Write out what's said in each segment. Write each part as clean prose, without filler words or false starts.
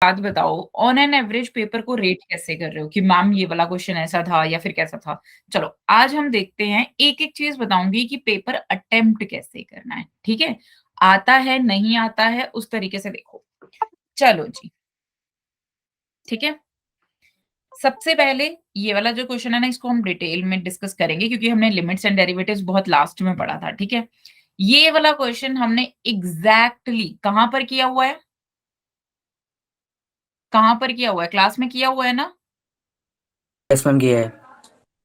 बात बताओ, on an average paper को रेट कैसे कर रहे हो कि मैम ये वाला क्वेश्चन ऐसा था या फिर कैसा था? चलो, आज हम देखते हैं, एक-एक चीज़ बताऊँगी कि पेपर अटेम्प्ट कैसे करना है, ठीक है? आता है, नहीं आता है, उस तरीके से देखो। चलो जी, ठीक है? सबसे पहले ये वाला जो क्वेश्चन है ना, इसको हम डिटेल में डिस्कस करेंगे क्योंकि हमने लिमिट्स एंड डेरिवेटिव्स बहुत लास्ट में पढ़ा था, ठीक है? ये वाला क्वेश्चन हमने एग्ज़ैक्टली कहाँ पर किया हुआ है? कहाँ पर किया हुआ है? क्लास में किया हुआ है ना? यस मैम किया है।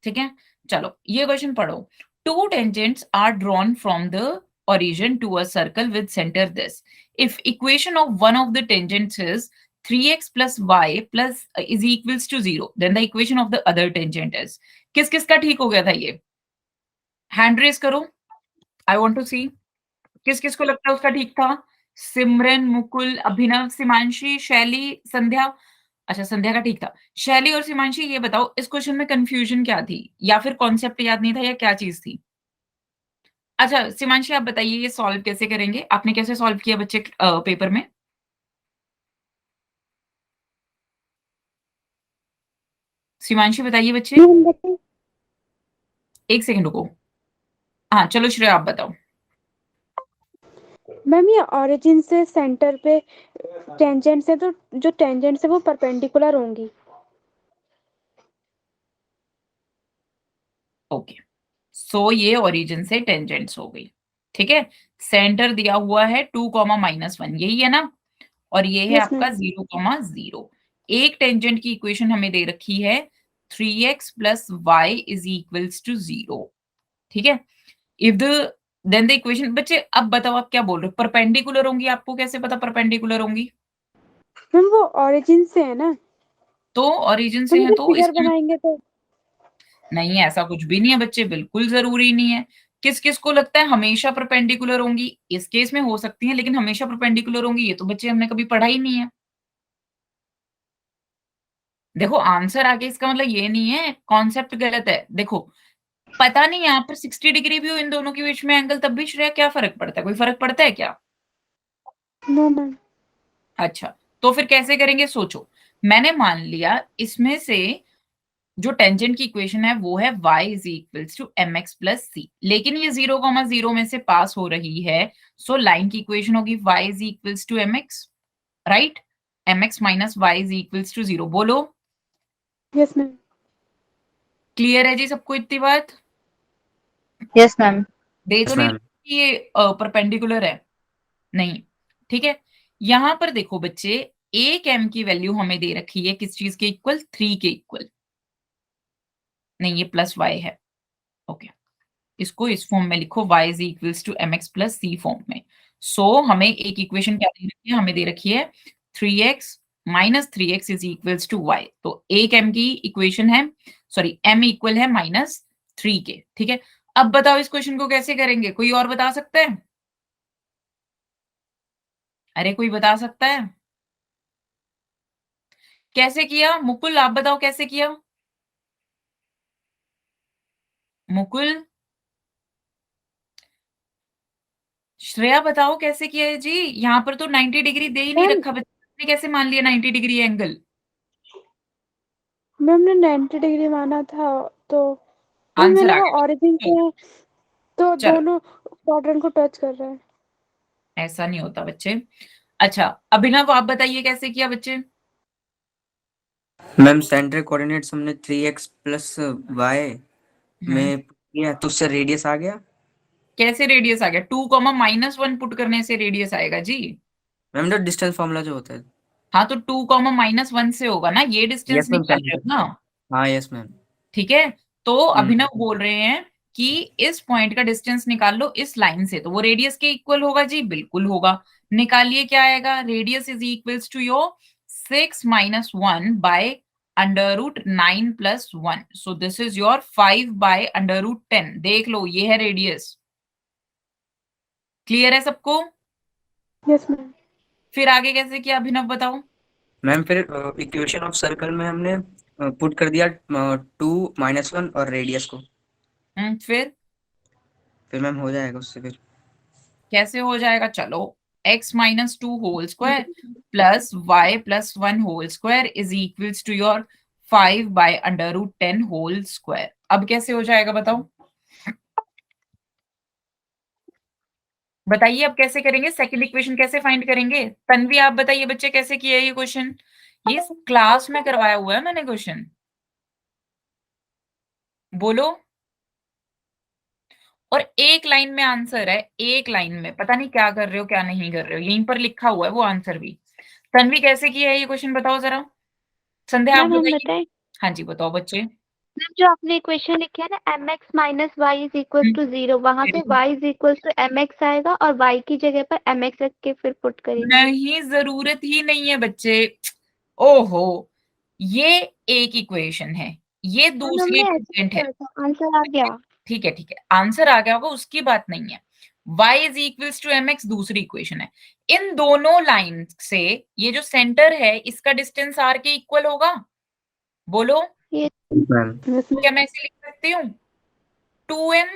ठीक है? चलो, ये क्वेश्चन पढ़ो। Two tangents are drawn from the origin to a circle with center this. If equation of one of the tangents is 3x plus y plus is equals to 0, then the equation of the other tangent is. किस किस का ठीक हो गया था ये? Hand raise करो। I want to सी किस किस को लगता है उसका ठीक था? सिमरन, मुकुल, अभिनव, सीमांशी, शैली, संध्या। अच्छा, संध्या का ठीक था। शैली और सीमांशी, ये बताओ इस क्वेश्चन में कन्फ्यूजन क्या थी? या फिर कॉन्सेप्ट याद नहीं था या क्या चीज़ थी? अच्छा, सीमांशी आप बताइए ये सॉल्व कैसे करेंगे? आपने कैसे सॉल्व किया बच्चे पेपर में? सीमांशी बताइए बच्चे। मैम बताइए। 1 सेकंड रुको। हाँ, चलो श्रेया आप बताओ। मैम ये ओरिजिन से सेंटर पे टेंजेंट से, तो जो टेंजेंट है वो परपेंडिकुलर होंगी। ओके। सो ये ओरिजिन से टेंजेंट्स हो गई। ठीक है? सेंटर दिया हुआ है 2, -1 यही है ना? और ये है यस मैम। आपका 0, 0। एक टेंजेंट की इक्वेशन हमें दे रखी है 3x plus y is equals to 0। ठीक है? If the then the equation बच्चे अब बताओ आप क्या बोल रहे हो? परपेंडिकुलर होंगी, आपको कैसे पता परपेंडिकुलर होंगी? मैम वो ओरिजिन से है ना, तो ओरिजिन से हम है जब तो फिगर इसका बनाएंगे तो। नहीं, ऐसा कुछ भी नहीं है बच्चे, बिल्कुल ज़रूरी नहीं है। किस-किस को लगता है हमेशा परपेंडिकुलर होंगी? इस केस में हो सकती हैं, लेकिन हमेशा परपेंडिकुलर होंगी, ये तो बच्चे हमने कभी पढ़ा ही नहीं है। देखो, आंसर आगे इसका मतलब ये नहीं है, कॉन्सेप्ट गलत है। देखो, पता नहीं यहाँ पर 60 डिग्री भी हो इन दोनों के बीच में एंगल, तब भी श्रेया क्या फ़र्क पड़ता है? कोई फ़र्क पड़ता है क्या? No ma'am. अच्छा, तो फिर कैसे करेंगे सोचो। मैंने मान लिया इसमें से जो टेंजेंट की इक्वेशन है वो है y is equals to mx plus c, लेकिन ये 0, 0 में से पास हो रही है, सो लाइन की इक्वेशन होगी y is equals to mx, right? mx minus y is equals to 0। बोलो, यस मैम। क्लियर है जी सबको इतनी बात? Yes ma'am. दे तो यस नहीं मैम। रही कि ये परपेंडिकुलर है? नहीं। ठीक है? यहां पर देखो बच्चे, एक m की वैल्यू हमें दे रखी है किस चीज के इक्वल? 3 के इक्वल। नहीं, ये प्लस y है। ओके, इसको इस फॉर्म में लिखो y is equals to mx plus c form में। सो हमें एक इक्वेशन क्या दे रखी है? हमें दे रखी है 3x minus 3x is equals to y। तो एक m की इक्वेशन है, सॉरी m इक्वल है माइनस 3 के। ठीक है? अब बताओ इस क्वेश्चन को कैसे करेंगे? कोई और बता सकता है? अरे कोई बता सकता है? कैसे किया? मुकुल आप बताओ कैसे किया? मुकुल, श्रेया बताओ कैसे किया है जी? यहाँ पर तो 90 डिग्री दे ही नहीं मैम रखा, बच्चे ने कैसे मान लिया 90 डिग्री एंगल? मैम ने 90 डिग्री माना था, तो मैम आंसर मैंने आ वो गया। ओरिजिन से है, तो चलो, दोनों क्वाड्रेंट को टच कर रहा है। ऐसा नहीं होता बच्चे। अच्छा, अभिनव आप बताइए कैसे किया बच्चे? मैम सेंटर कोऑर्डिनेट्स हमने 3x प्लस वाई हम्म, में किया तो उससे रेडियस आ गया। कैसे रेडियस आ गया? 2 कॉमा -1 पुट करने से रेडियस आएगा जी। मैम जो डिस्टेंस फॉर्मूला जो होता है। हाँ, तो 2 कॉमा -1 से होगा ना, ये डिस्टेंस यस मैम निकाल रहे सेंटर। हो ना? हाँ यस मैम। ठीक है? तो हम्म। अभिनव बोल रहे हैं कि इस पॉइंट का डिस्टेंस निकाल लो इस लाइन से, तो वो रेडियस के इक्वल होगा जी, बिल्कुल होगा। निकालिए क्या आएगा? Radius is equals to your 6 minus 1 by under root 9 plus 1। So this is your 5 by under root 10। देख लो, ये है रेडियस। क्लियर है सबको? Yes ma'am. फिर आगे कैसे किया अभिनव बताओ? मैम फिर इक्वेशन ऑफ सर्कल में हमने पुट कर दिया 2 - 1 और रेडियस को। फिर फिर मैम हो जाएगा उससे फिर। कैसे हो जाएगा? चलो, x minus 2 whole square plus y plus 1 whole square is equals to your 5 by under root 10 whole square. अब कैसे हो जाएगा बताओ, बताइए अब कैसे करेंगे, सेकंड इक्वेशन कैसे फाइंड करेंगे? तन्वी आप बताइए बच्चे कैसे किया है ये क्वेश्चन, ये क्लास में करवाया हुआ है मैंने क्वेश्चन, बोलो। और एक लाइन में आंसर है, एक लाइन में, पता नहीं क्या कर रहे हो क्या नहीं कर रहे हो, यहीं पर लिखा हुआ है वो आंसर भी। तन्वी कैसे किया है ये क्वेश्चन बताओ जरा, संध्या आप मैम हम बताइए। बताएं? हाँ जी बताओ बच्चे। मैम जो आपने इक्वेशन लिखी है ना mx minus y is equal to 0, वहां पे y is equal to mx आएगा और y की जगह पर mx रख के फिर पुट करेंगे। नहीं, जरूरत ही नहीं है बच्चे, ओहो, ये एक इक्वेशन है, ये मैम दूसरी हमने ऐसे टेंजेंट है। किया था, आंसर आ गया। ठीक है ठीक है, आंसर आ गया होगा उसकी बात नहीं है, y is equals to mx दूसरी इक्वेशन है। इन दोनों लाइन से ये जो सेंटर है इसका डिस्टेंस r के इक्वल होगा, बोलो। ये मैम क्या मैं इसे लिख सकती हूँ 2m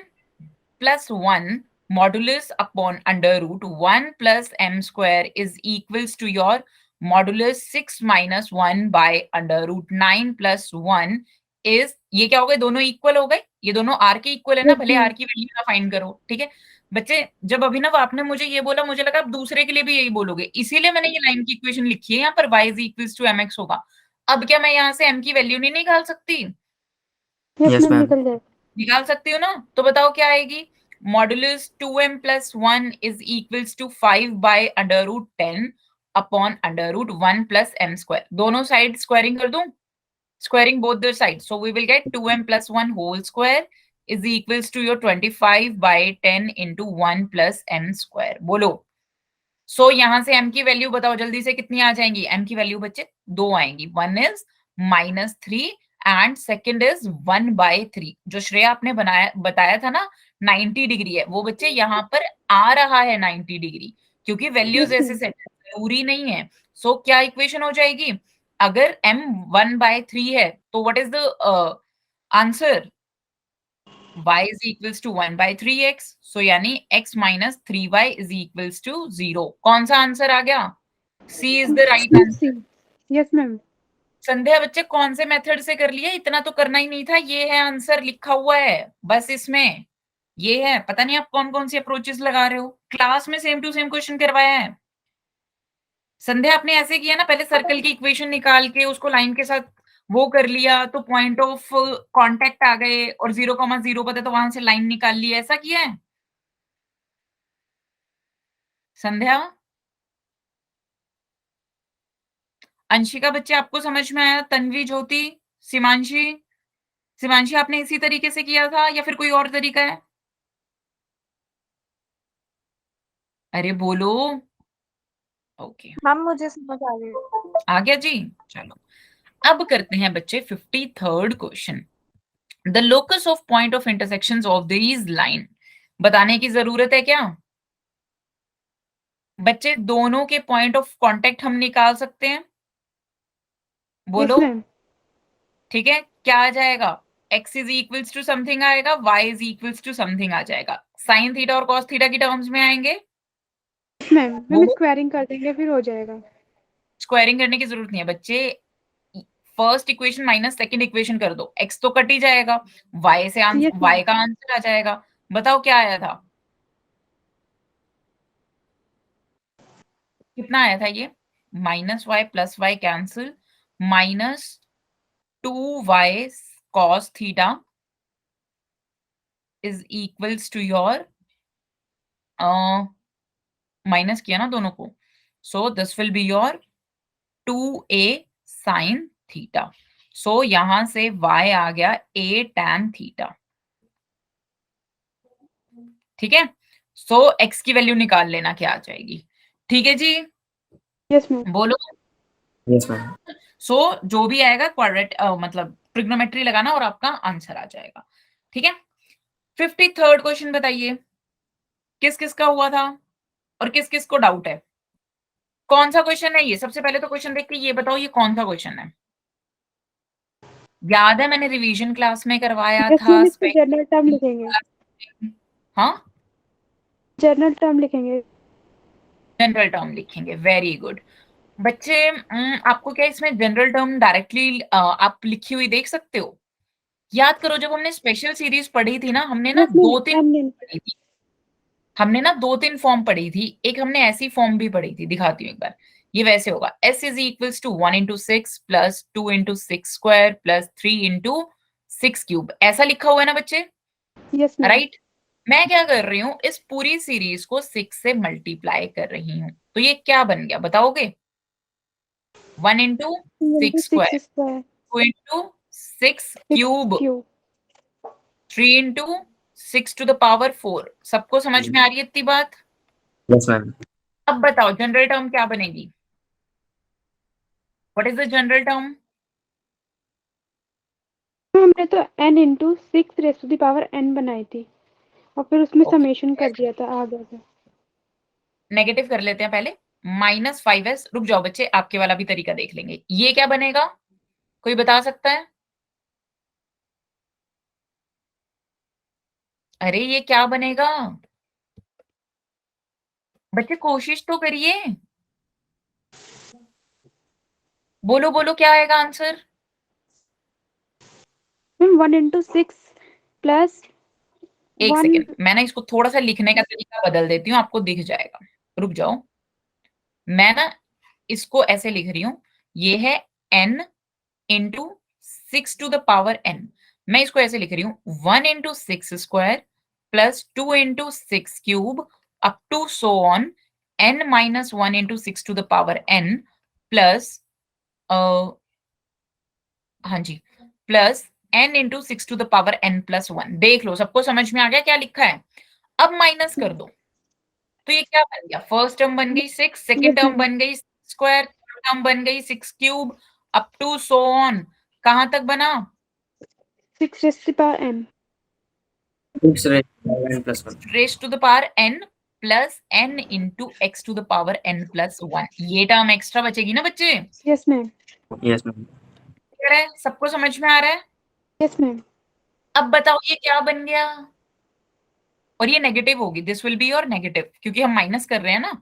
plus 1 modulus upon under root 1 plus m square is equals to your modulus 6 minus 1 by under root 9 plus 1 is, ये क्या हो गए, दोनों इक्वल हो गए, ये दोनों r के इक्वल है ना, भले r की वैल्यू ना फाइंड करो, ठीक है बच्चे। जब अभिनव आपने मुझे ये बोला मुझे लगा आप दूसरे के लिए भी यही बोलोगे, इसीलिए मैंने ये लाइन की इक्वेशन लिखी है, यहाँ पर y is equals to mx होगा। अब क्या मैं यहाँ से m की वैल्यू नहीं निकाल सकती? यस यस मैम मैम निकल जाए। निकाल सकती हूँ ना, तो बताओ क्या आएगी, modulus 2m plus 1 is equals to 5 by under root 10 upon under root 1 plus m square, दोनों साइड स्क्वायरिंग कर दूं, squaring both the sides, so we will get 2m plus 1 whole square is equals to your 25 by 10 into 1 plus m square, बोलो। सो यहां से m की value बताओ जल्दी से कितनी आ जाएंगी, m की वैल्यू बच्चे दो आएंगी, one is -3 and second is 1/3। जो श्रेया आपने बताया था ना 90 डिग्री है, वो बच्चे यहाँ पर आ रहा है 90 डिग्री, क्योंकि वैल्यूज ऐसे सेट जरूरी नहीं है। सो क्या इक्वेशन हो जाएगी, अगर m 1/3 है तो what is the answer, y is equals to 1/3x, so यानी x minus 3y is equals to 0। कौन सा आंसर आ गया, C is the right answer। Yes ma'am. Sandhya बच्चे कौन से मेथड से कर लिया, इतना तो करना ही नहीं था, ये है आंसर लिखा हुआ है बस इसमें, ये है, पता नहीं आप कौन कौन सी अप्रोचेस लगा रहे हो, क्लास में सेम टू सेम क्वेश्चन करवाया है। संध्या आपने ऐसे किया ना, पहले सर्कल की इक्वेशन निकाल के उसको लाइन के साथ वो कर लिया तो पॉइंट ऑफ कांटेक्ट आ गए और 0,0 पता तो वहां से लाइन निकाल ली, ऐसा किया है संध्या? अंशिका बच्चे आपको समझ में आया, तन्वी, ज्योति, सीमांशी, सीमांशी आपने इसी तरीके से किया था या फिर कोई और तरीका है? अरे बोलो। ओके मैम मुझे समझ आ गया। आ गया जी, चलो अब करते हैं बच्चे 53rd question. The locus of point of intersections of these line, बताने की जरूरत है क्या बच्चे, दोनों के पॉइंट ऑफ कांटेक्ट हम निकाल सकते हैं, बोलो। ठीक है, क्या आ जाएगा, x is equals to something आएगा, y is equals to something आ जाएगा, साइन थीटा और कॉस थीटा की टर्म्स में आएंगे। मैम हम स्क्वायरिंग कर देंगे फिर हो जाएगा। स्क्वायरिंग करने की जरूरत नहीं है बच्चे, first equation minus second equation कर दो, x तो कट ही जाएगा, y से Yes, y का आंसर आ जाएगा। बताओ क्या आया था, कितना आया था ये, -y plus y cancel, -2y cos theta is equals to your, minus किया ना दोनों को, so this will be your 2a sin theta. So यहां से y आ गया a tan थीटा, ठीक है। सो x की वैल्यू निकाल लेना क्या आ जाएगी, ठीक है जी, यस मैम। बोलो। यस मैम सो जो भी आएगा क्वाड्रेट मतलब ट्रिग्नोमेट्री लगाना और आपका आंसर आ जाएगा, ठीक है। 53rd क्वेश्चन बताइए किस किस का हुआ था और किस किस को डाउट है, कौन सा क्वेश्चन है ये, सबसे पहले तो क्वेश्चन देख के ये बताओ ये कौन सा क्वेश्चन है, याद है मैंने रिवीजन क्लास में करवाया था, जनरल टर्म लिखेंगे। हाँ जनरल टर्म लिखेंगे। जनरल टर्म लिखेंगे, वेरी गुड। बच्चे आपको क्या इसमें जनरल टर्म डायरेक्टली आप लिखी हुई देख सकते हो? याद करो जब हमने स्पेशल सीरीज पढ़ी थी ना, हमने ना Yes, ma'am. 2-3 पढ़ी थी। हमने ना 2-3 फॉर्म पढ़ी थी। एक हमने ऐसी फॉर्म भी पढ़ी थी, दिखाती हूँ एक बार। ये वैसे होगा S is equals to 1 into 6 plus 2 into 6 square plus 3 into 6 cube. ऐसा लिखा हुआ है ना बच्चे? Yes, ma'am. राइट? मैं क्या कर रही हूँ, इस पूरी सीरीज को 6 से मल्टीप्लाई कर रही हूँ। तो ये क्या बन गया बताओगे? 1 into 6 square, 6 square 2 into 6 cube, cube. 3 into 6 to the power 4। सबको समझ में आ रही है इतनी बात? Yes ma'am. अब बताओ जनरल टर्म क्या बनेगी? What is the general term? हमने तो n into 6 raised to the power n बनाई थी और फिर उसमें Okay. समेशन कर दिया था आगे से। नेगेटिव कर लेते हैं पहले। -5s, रुक जाओ बच्चे, आपके वाला भी तरीका देख लेंगे। ये क्या बनेगा? कोई बता सकता है? अरे ये क्या बनेगा? बच्चे कोशिश तो करिए, बोलो बोलो क्या आएगा आंसर? मैम 1 into 6 प्लस एक 1 सेकेंड, मैं ना इसको थोड़ा सा लिखने का तरीका बदल देती हूँ, आपको दिख जाएगा। रुक जाओ, मैं ना इसको ऐसे लिख रही हूँ, ये है n into 6 to the power n। मैं इसको ऐसे लिख रही हूँ 1 into 6 square plus 2 into 6 cube up to so on n minus 1 into 6 to the power n plus हाँ जी, plus n into 6 to the power n plus 1। देख लो सबको समझ में आ गया क्या लिखा है? अब माइनस कर दो, तो ये क्या बन गया? फर्स्ट टर्म बन गई 6, सेकंड टर्म बन गई स्क्वायर, थर्ड टर्म बन गई 6 cube up to so on. कहां तक बना? 6 raised to the power n। 6 raised plus 1। Raise to the power n plus n into x to the power n plus 1। ये term extra बचेगी ना बच्चे? Yes ma'am. Yes ma'am. Clear है? सबको समझ में आ रहा है? Yes ma'am. अब बताओ ये क्या बन गया? और ये नेगेटिव होगी, this will be your negative, क्योंकि हम माइनस कर रहे हैं ना।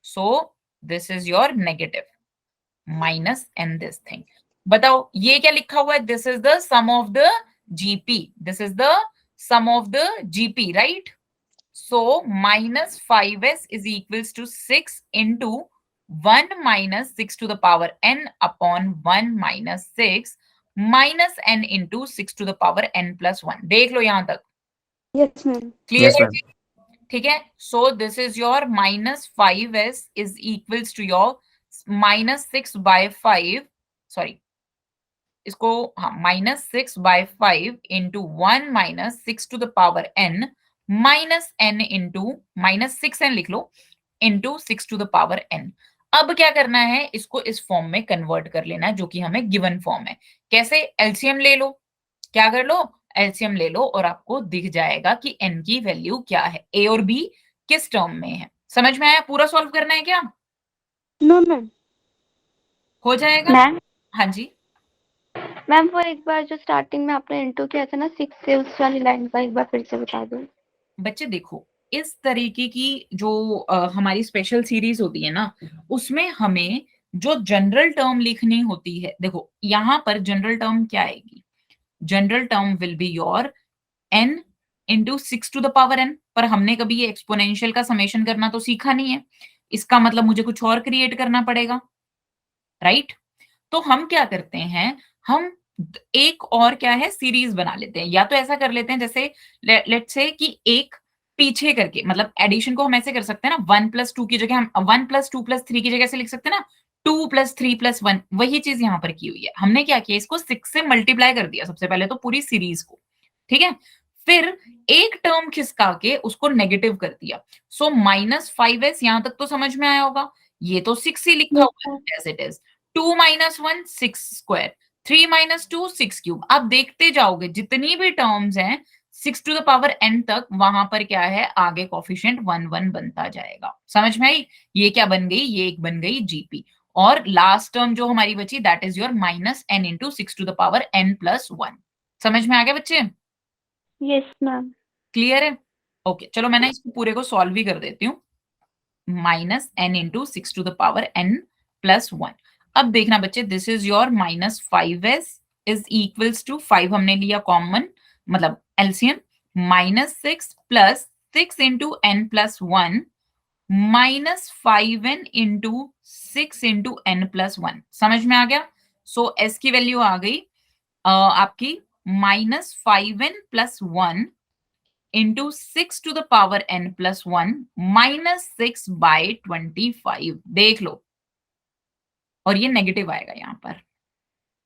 So this is your negative minus n this thing. बताओ ये क्या लिखा हुआ है? This is the sum of the GP, this is the sum of the GP, right? So -5s is equals to 6 into 1 minus 6 to the power n upon 1 minus 6 minus n into 6 to the power n plus 1। देख लो यहां तक, yes ma'am. Clear yes है? Ma'am. ठीक है, so this is your -5s is equals to your -6/5, sorry इसको, हाँ, -6/5 into 1 minus 6 to the power n minus n into -6n लिख लो into 6 to the power n। अब क्या करना है? इसको इस फॉर्म में कन्वर्ट कर लेना है जो कि हमें गिवन फॉर्म है। कैसे? एलसीएम ले लो। क्या कर लो? एलसीएम ले लो और आपको दिख जाएगा कि n की वैल्यू क्या है, a और b किस टर्म में है। समझ में आया? पूरा सॉल्व करना है क्या? No ma'am. हो जाएगा? मैम हाँ जी, मैम वो एक बार जो स्टार्टिंग में आपने इंटू किया था ना 6 से, उस वाली लाइन का एक बार फिर से बता दो। बच्चे देखो इस तरीके की जो हमारी स्पेशल सीरीज होती है ना, उसमें हमें जो जनरल टर्म लिखनी होती है, देखो यहां पर जनरल टर्म क्या आएगी? General term will be your n into 6 to the power n। पर हमने कभी ये एक्सपोनेंशियल का समेशन करना तो सीखा नहीं है, इसका मतलब मुझे कुछ और क्रिएट करना पड़ेगा, राइट? तो हम क्या करते हैं, हम एक और क्या है सीरीज बना लेते हैं। या तो ऐसा कर लेते हैं जैसे लेट्स से कि एक पीछे करके, मतलब एडिशन को हम ऐसे कर सकते हैं ना, 1 + 2 की जगह हम 1 + 2 + 3 की जगह ऐसे लिख सकते हैं ना, 2 + 3 + 1। वही चीज यहाँ पर की हुई है। हमने क्या किया, इसको 6 से मल्टीप्लाई कर दिया सबसे पहले तो पूरी सीरीज को, ठीक है? फिर एक टर्म खिसका के उसको नेगेटिव कर दिया। सो -5s यहां तक तो समझ में आया होगा। ये तो 6 ही लिखा हुआ है as it is. 2 - 1 6 square, 3 - 2 6 cube. आप देखते जाओगे जितनी भी टर्म्स हैं 6 टू द पावर n तक, वहां पर क्या है आगे कोफिशिएंट 1 1 बनता जाएगा। समझ में आई? ये क्या बन गई? ये एक बन गई जीपी। और लास्ट टर्म जो हमारी बची that is your -n into 6 to the power n plus 1। समझ में आ गया बच्चे? Yes ma'am. क्लियर है? ओके, चलो मैं ना इसको पूरे को सॉल्व भी कर देती हूँ। Minus n into 6 to the power n plus 1। अब देखना बच्चे, this is your minus 5s is equals to 5 हमने लिया कॉमन, मतलब LCM, minus 6 plus 6 into n plus 1 minus 5n into 6 into n plus 1। समझ में आ गया? सो s की वैल्यू आ गई आपकी minus 5n plus 1 into 6 to the power n plus 1 minus 6 by 25। देख लो, और ये नेगेटिव आएगा यहाँ पर,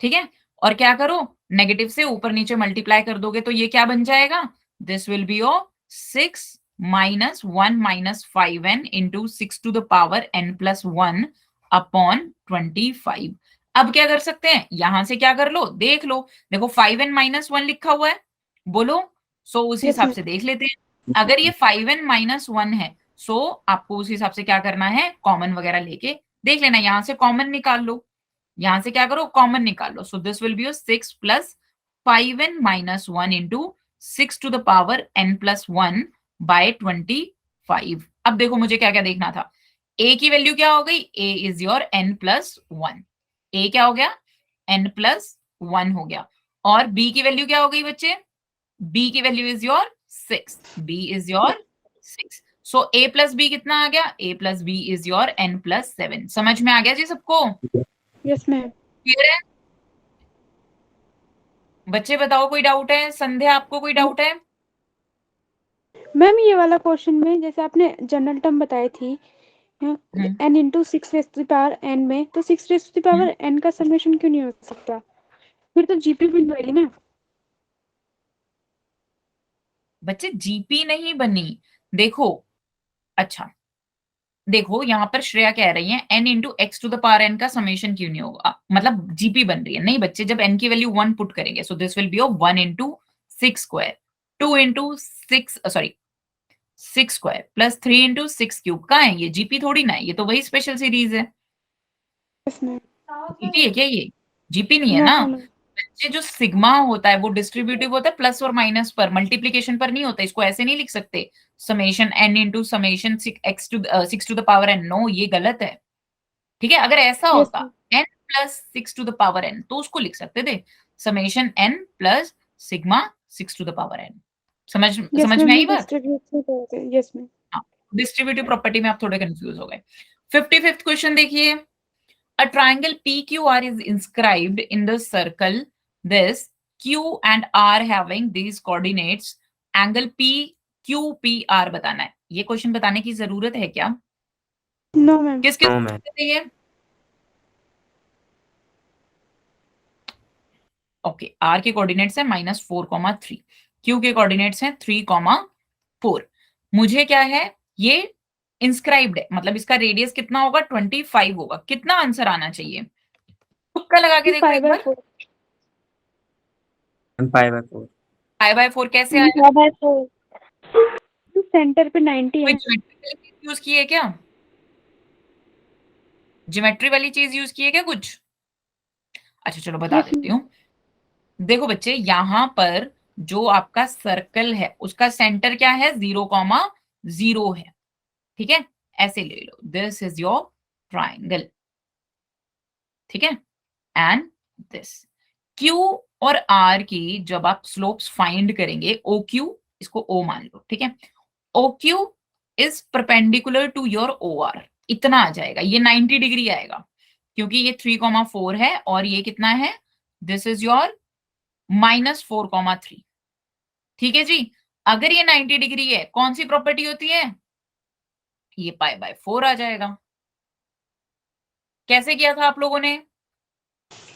ठीक है। और क्या करो, नेगेटिव से ऊपर नीचे मल्टीप्लाई कर दोगे तो ये क्या बन जाएगा, this will be your 6 minus 1 minus 5n into 6 to the power n plus 1 upon 25। अब क्या कर सकते हैं, यहां से क्या कर लो, देख लो, देखो 5n माइनस 1 लिखा हुआ है, बोलो। सो उस Yes, हिसाब ma'am. से देख लेते हैं, अगर ये 5n माइनस 1 है, सो आपको उस हिसाब से क्या करना है, कॉमन वगैरह लेके देख लेना, यहां से कॉमन निकाल लो, यहां से क्या करो, कॉमन निकाल लो। So this will be 6 plus 5n minus 1 into 6 to the power n plus 1 by 25। अब देखो मुझे क्या क्या देखना था, a की वैल्यू क्या हो गई, a is your n plus 1, a क्या हो गया, n प्लस 1 हो गया, और b की वैल्यू क्या हो गई बच्चे, b की value is your 6, b is your 6। So a plus b कितना आ गया, a plus b is your n plus 7। समझ में आ गया जी सबको? Yes, ma'am. क्लियर है बच्चे? बताओ कोई डाउट है? संध्या आपको कोई डाउट है? मैम ये वाला क्वेश्चन में जैसे आपने जनरल टर्म बताई थी n into 6 raise to the power n में, तो 6 raise to the power n का समेशन क्यों नहीं हो सकता, फिर तो जीपी बन जाएगी ना। बच्चे जीपी नहीं बनी, देखो, अच्छा देखो यहाँ पर श्रेया कह रही है n into x to the power n का समेशन क्यों नहीं होगा, मतलब जीपी बन रही है। नहीं बच्चे, जब n की वैल्यू 1 पुट करेंगे, सो this will be 1 into 6 square, 2 into 6 sorry 6 square plus 3 into 6 cube. कहाँ है ये, जीपी थोड़ी ना है, ये तो वही स्पेशल सीरीज है। Yes, ma'am. जीपी है क्या ये, जीपी नहीं है No, ना। ma'am. बच्चे जो सिग्मा होता है वो डिस्ट्रीब्यूटिव होता है प्लस और माइनस पर, मल्टीप्लीकेशन पर नहीं होता। इसको ऐसे नहीं लिख सकते, summation n into summation 6 to the power n, no ये गलत है, ठीक है। अगर ऐसा Yes, होता ma'am. n plus 6 to the power n तो उसको लिख सकते थे summation n plus sigma 6 to the power n। समझ Yes, समझ ma'am. में ये आई बात? distribute से करते हैं. Yes, ma'am. डिस्ट्रीब्यूटिव प्रॉपर्टी में आप थोड़े कंफ्यूज हो गए। 55th क्वेश्चन देखिए, a triangle PQR is inscribed in the circle this Q and R having these coordinates, angle PQPR बताना है। ये क्वेश्चन बताने की जरूरत है क्या? No, ma'am. किस किस No, ma'am. ये ओके, आर के कोऑर्डिनेट्स है -4,3, क्यू के कोऑर्डिनेट्स हैं 3,4। मुझे क्या है, ये इंस्क्राइब्ड है, मतलब इसका रेडियस कितना होगा, 25 होगा। कितना आंसर आना चाहिए, तुक्का लगा के देखो एक बार। 5/4. 5/4. 5/4 कैसे आएगा? 5/4. सेंटर पे 90 कोई है. ज्योमेट्री वाली चीज यूज की है क्या, ज्योमेट्री वाली चीज यूज की है क्या कुछ? अच्छा चलो बता Yes, देती हूँ। देखो बच्चे, यहां पर जो आपका सर्कल है उसका सेंटर क्या है, 0,0 है, ठीक है। ऐसे ले लो, दिस इज योर ट्राइंगल, ठीक है, एंड दिस क्यू और आर की जब आप स्लोप्स फाइंड करेंगे, ओ क्यू, इसको ओ मान लो, ठीक है, O Q is perpendicular to your O R, इतना आ जाएगा, ये 90 डिग्री आएगा, क्योंकि ये 3,4 है और ये कितना है, दिस इज योर -4,3, ठीक है जी। अगर ये 90 डिग्री है, कौन सी प्रॉपर्टी होती है, ये π/4 आ जाएगा। कैसे किया था आप लोगों ने,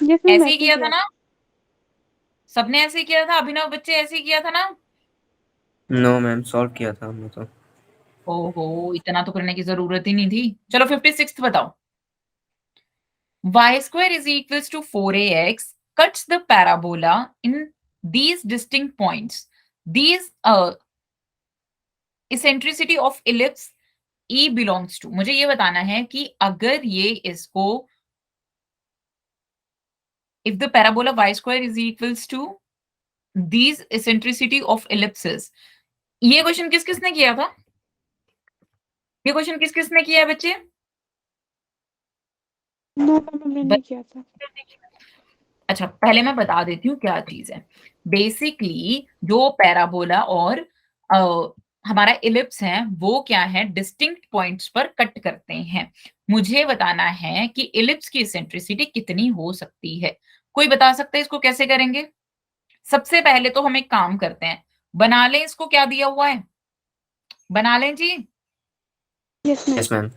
Yes, ma'am. ऐसे ही किया था ना, सबने ऐसे ही किया था, अभिनव बच्चे ऐसे ही किया था ना। No, ma'am. सॉल्व किया था हमने तो. ओहो, इतना तो करने की जरूरत ही नहीं थी। चलो 56 बताओ, y² is equals to 4ax cuts the parabola in these distinct points, these eccentricity of ellipse E belongs to। मुझे ये बताना है कि अगर ये इसको, if the parabola y² is equals to these eccentricity of ellipses, ये क्वेश्चन किस किसने किया था, ये क्वेश्चन किस किस ने किया है बच्चे? नो मैम हमने नहीं किया था। अच्छा, पहले मैं बता देती हूँ क्या चीज है। बेसिकली जो पैराबोला और हमारा इलिप्स है वो क्या है, डिस्टिंक्ट पॉइंट्स पर कट करते हैं। मुझे बताना है कि इलिप्स की इसेंट्रिसिटी कितनी हो सकती है। कोई बता सकता है इसको कैसे करेंगे? सबसे पहले तो हम एक काम करते हैं, बना लें इसको, क्या दिया हुआ है, बना लें जी। Yes ma'am. Yes ma'am.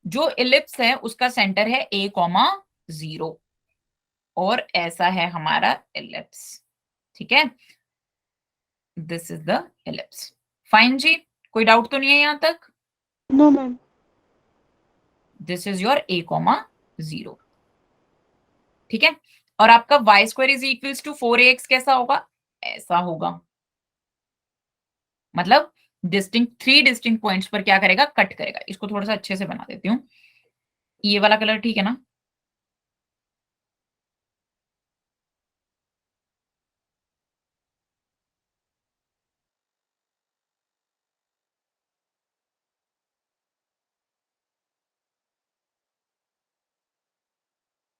जो इलिप्स है उसका सेंटर है a,0 और ऐसा है हमारा इलिप्स। ठीक है, this is the ellipse. Fine जी, कोई डाउट तो नहीं है यहां तक? No ma'am. This is your a,0। ठीक है, और आपका y square is equals to 4ax कैसा होगा, ऐसा होगा। मतलब थ्री डिस्टिंक्ट पॉइंट्स पर क्या करेगा, कट करेगा। इसको थोड़ा सा अच्छे से बना देती हूँ। ये वाला कलर ठीक है ना?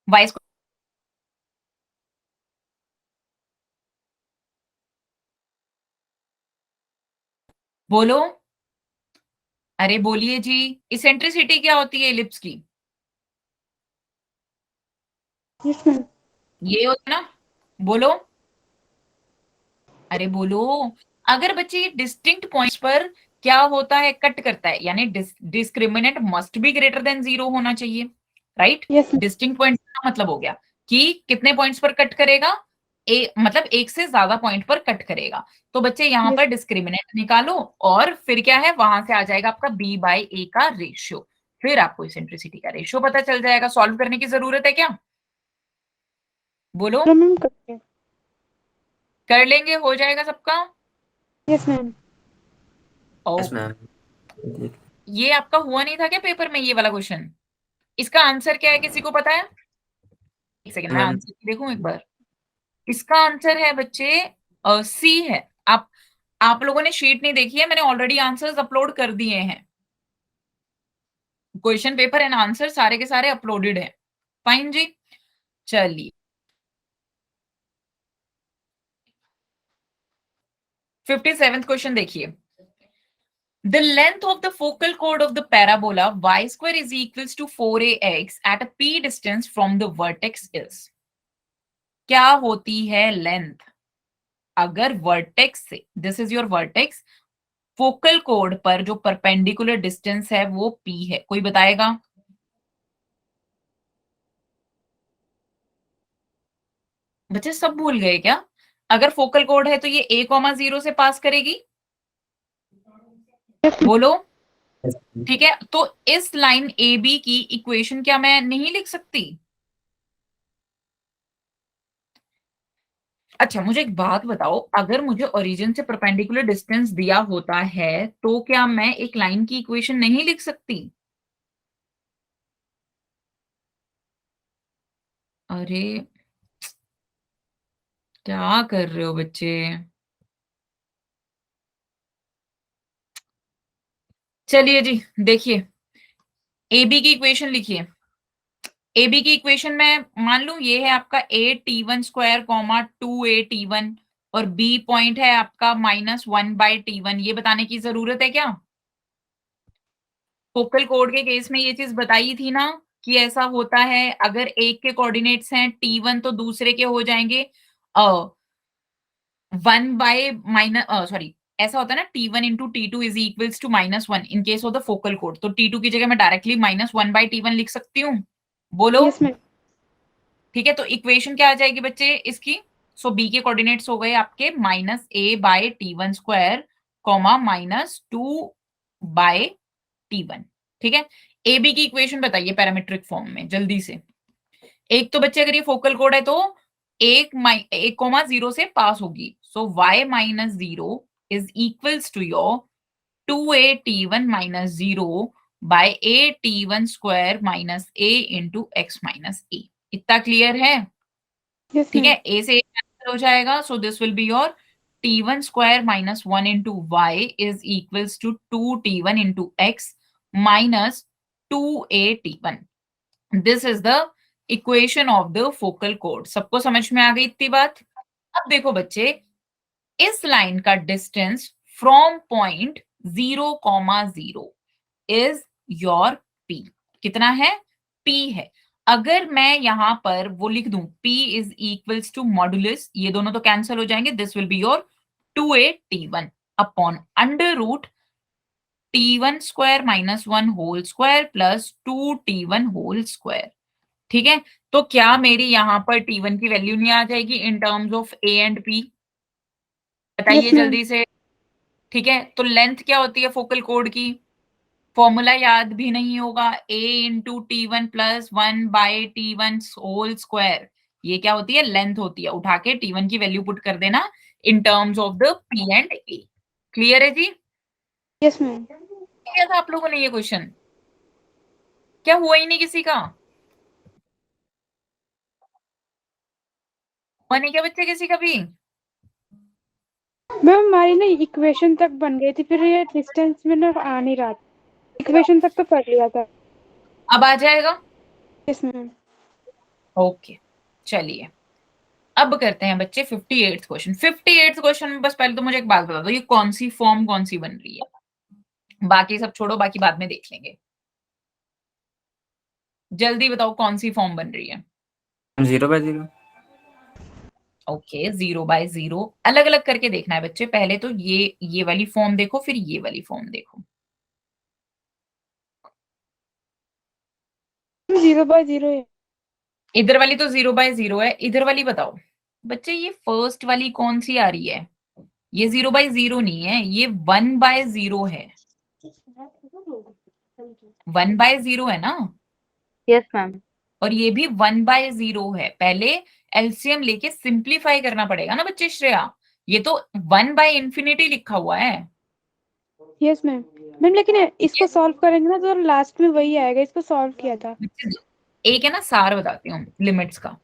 y स्क्वायर बोलो, अरे बोलिए जी, इसेंट्रिसिटी क्या होती है इलिप्स की? Yes ma'am. ये होता है ना, बोलो, अरे बोलो। अगर बच्चे डिस्टिंक्ट पॉइंट्स पर क्या होता है, कट करता है, यानी discriminant must be greater than 0 होना चाहिए, right? Yes ma'am. Distinct point का मतलब हो गया कि कितने पॉइंट्स पर कट करेगा, मतलब एक से ज्यादा पॉइंट पर कट करेगा। तो बच्चे यहाँ यस पर डिस्क्रिमिनेंट निकालो और फिर क्या है, वहां से आ जाएगा आपका b/a का रेशियो। फिर आपको इसेंट्रिसिटी का रेशियो पता चल जाएगा। सॉल्व करने की जरूरत है क्या, बोलो? नो मैम करते हैं। कर लेंगे, हो जाएगा सबका। Yes ma'am. Yes okay, ma'am. ये आपका हुआ नहीं था क्या पेपर में, ये वाला क्वेश्चन? इसका आंसर क्या है, किसी को पता है? एक सेकंड, मैं मैम आंसर देखूं एक बार। इसका आंसर है बच्चे सी है। आप लोगों ने शीट नहीं देखी है, मैंने ऑलरेडी आंसर्स अपलोड कर दिए हैं। क्वेश्चन पेपर एंड आंसर सारे के सारे अपलोडेड है। फाइन जी, चलिए 57th क्वेश्चन देखिए। The length of the focal chord of the parabola y square is equals to 4ax at a p distance from the vertex is। क्या होती है length अगर वर्टेक्स से, this is your vertex, focal code पर जो perpendicular distance है वो p है? कोई बताएगा? बच्चे सब भूल गए क्या? अगर फोकल कोड है तो ये a,0 से पास करेगी, बोलो। ठीक है, तो इस लाइन ए बी की इक्वेशन क्या मैं नहीं लिख सकती? अच्छा, मुझे एक बात बताओ, अगर मुझे ओरिजिन से परपेंडिकुलर डिस्टेंस दिया होता है तो क्या मैं एक लाइन की इक्वेशन नहीं लिख सकती? अरे क्या कर रहे हो बच्चे? चलिए जी, देखिए, ए बी की इक्वेशन लिखिए। ए बी की इक्वेशन में मान लू ये है आपका a t1 square comma 2a t1 और बी पॉइंट है आपका -1/t1। ये बताने की जरूरत है क्या? फोकल कोड के केस में ये चीज बताई थी ना कि ऐसा होता है, अगर एक के कोऑर्डिनेट्स हैं t1 तो दूसरे के हो जाएंगे 1/, सॉरी, ऐसा होता है ना, t1 × t2 is equals to -1 in case of the focal कोड। तो t2 की जगह मैं डायरेक्टली -1/t1 लिख सकती हूँ, बोलो। Yes ma'am. ठीक है, तो इक्वेशन क्या आ जाएगी बच्चे इसकी? सो बी के कोऑर्डिनेट्स हो गए आपके -a/t1 स्क्वायर कॉमा -2/t1। ठीक है, ए बी की इक्वेशन बताइए पैरामीट्रिक फॉर्म में जल्दी से। एक तो बच्चे अगर ये फोकल कोड है तो 1,0 से पास होगी, so y-0 is equals to your 2a t1 - 0/a t1 square - a into x-a। इतना क्लियर है? यस ठीक है, मैम। ए से कैंसिल हो जाएगा, so this will be your t1 square minus 1 into y is equals to 2t1 into x minus 2a t1. This is the equation of the focal chord. सबको समझ में आ गई इतनी बात? अब देखो बच्चे, इस लाइन का distance from point 0,0 is your p. कितना है? p है. अगर मैं यहां पर वो लिख दूं p is equals to modulus, ये दोनों तो कैंसिल हो जाएंगे, this will be your 2a t1 upon under root t1 square minus 1 whole square plus 2t1 whole square. ठीक है, तो क्या मेरी यहां पर t1 की वैल्यू नहीं आ जाएगी in terms of a and p? बताइए Yes, ma'am. जल्दी से. ठीक है, तो लेंथ क्या होती है फोकल कोड की? फॉर्मूला याद भी नहीं होगा, a into t one plus 1/t1 whole square. ये क्या होती है? लेंथ होती है. उठा के t1 की वैल्यू पुट कर देना in terms of the p and a. Clear है जी? Yes, ma'am. क्या था आप लोगों ने ये क्वेश्चन? क्या हुआ ही नहीं किसी का? हुआ नहीं क्या बच्चे किसी का भी? मैम हमारी ना इक्वेशन तक बन गई थी, फिर ये डिस्टेंस में ना आ नहीं रहा था. इक्वेशन तक तो पढ़ लिया था. अब आ जाएगा? Yes ma'am. ओके, चलिए अब करते हैं बच्चे 58th क्वेश्चन. 58th क्वेश्चन में बस पहले तो मुझे एक बात बता दो, ये कौन सी फॉर्म कौन सी बन रही है? बाकी सब छोड़ो, बाकी बाद में देख लेंगे. जल्दी बताओ कौन सी फॉर्म बन रही है? 0/0. ओके, 0/0 अलग अलग करके देखना है बच्चे. पहले तो ये वाली फॉर्म देखो, फिर ये वाली फॉर्म देखो. 0/0 है. इधर वाली तो 0/0 है, इधर वाली बताओ बच्चे. ये फर्स्ट वाली कौन सी आ रही है? ये 0/0 नहीं है, ये 1/0 है. 1/0 है ना? Yes, ma'am. और ये भी 1/0 है. पहले एलसीएम लेके सिंप्लीफाई करना पड़ेगा ना बच्चे. श्रेया, ये तो 1/∞ लिखा हुआ है. Yes ma'am. मैम लेकिन इसको सॉल्व करेंगे ना तो लास्ट में वही आएगा. इसको सॉल्व किया था. एक है ना, सार बताती हूँ लिमिट्स का.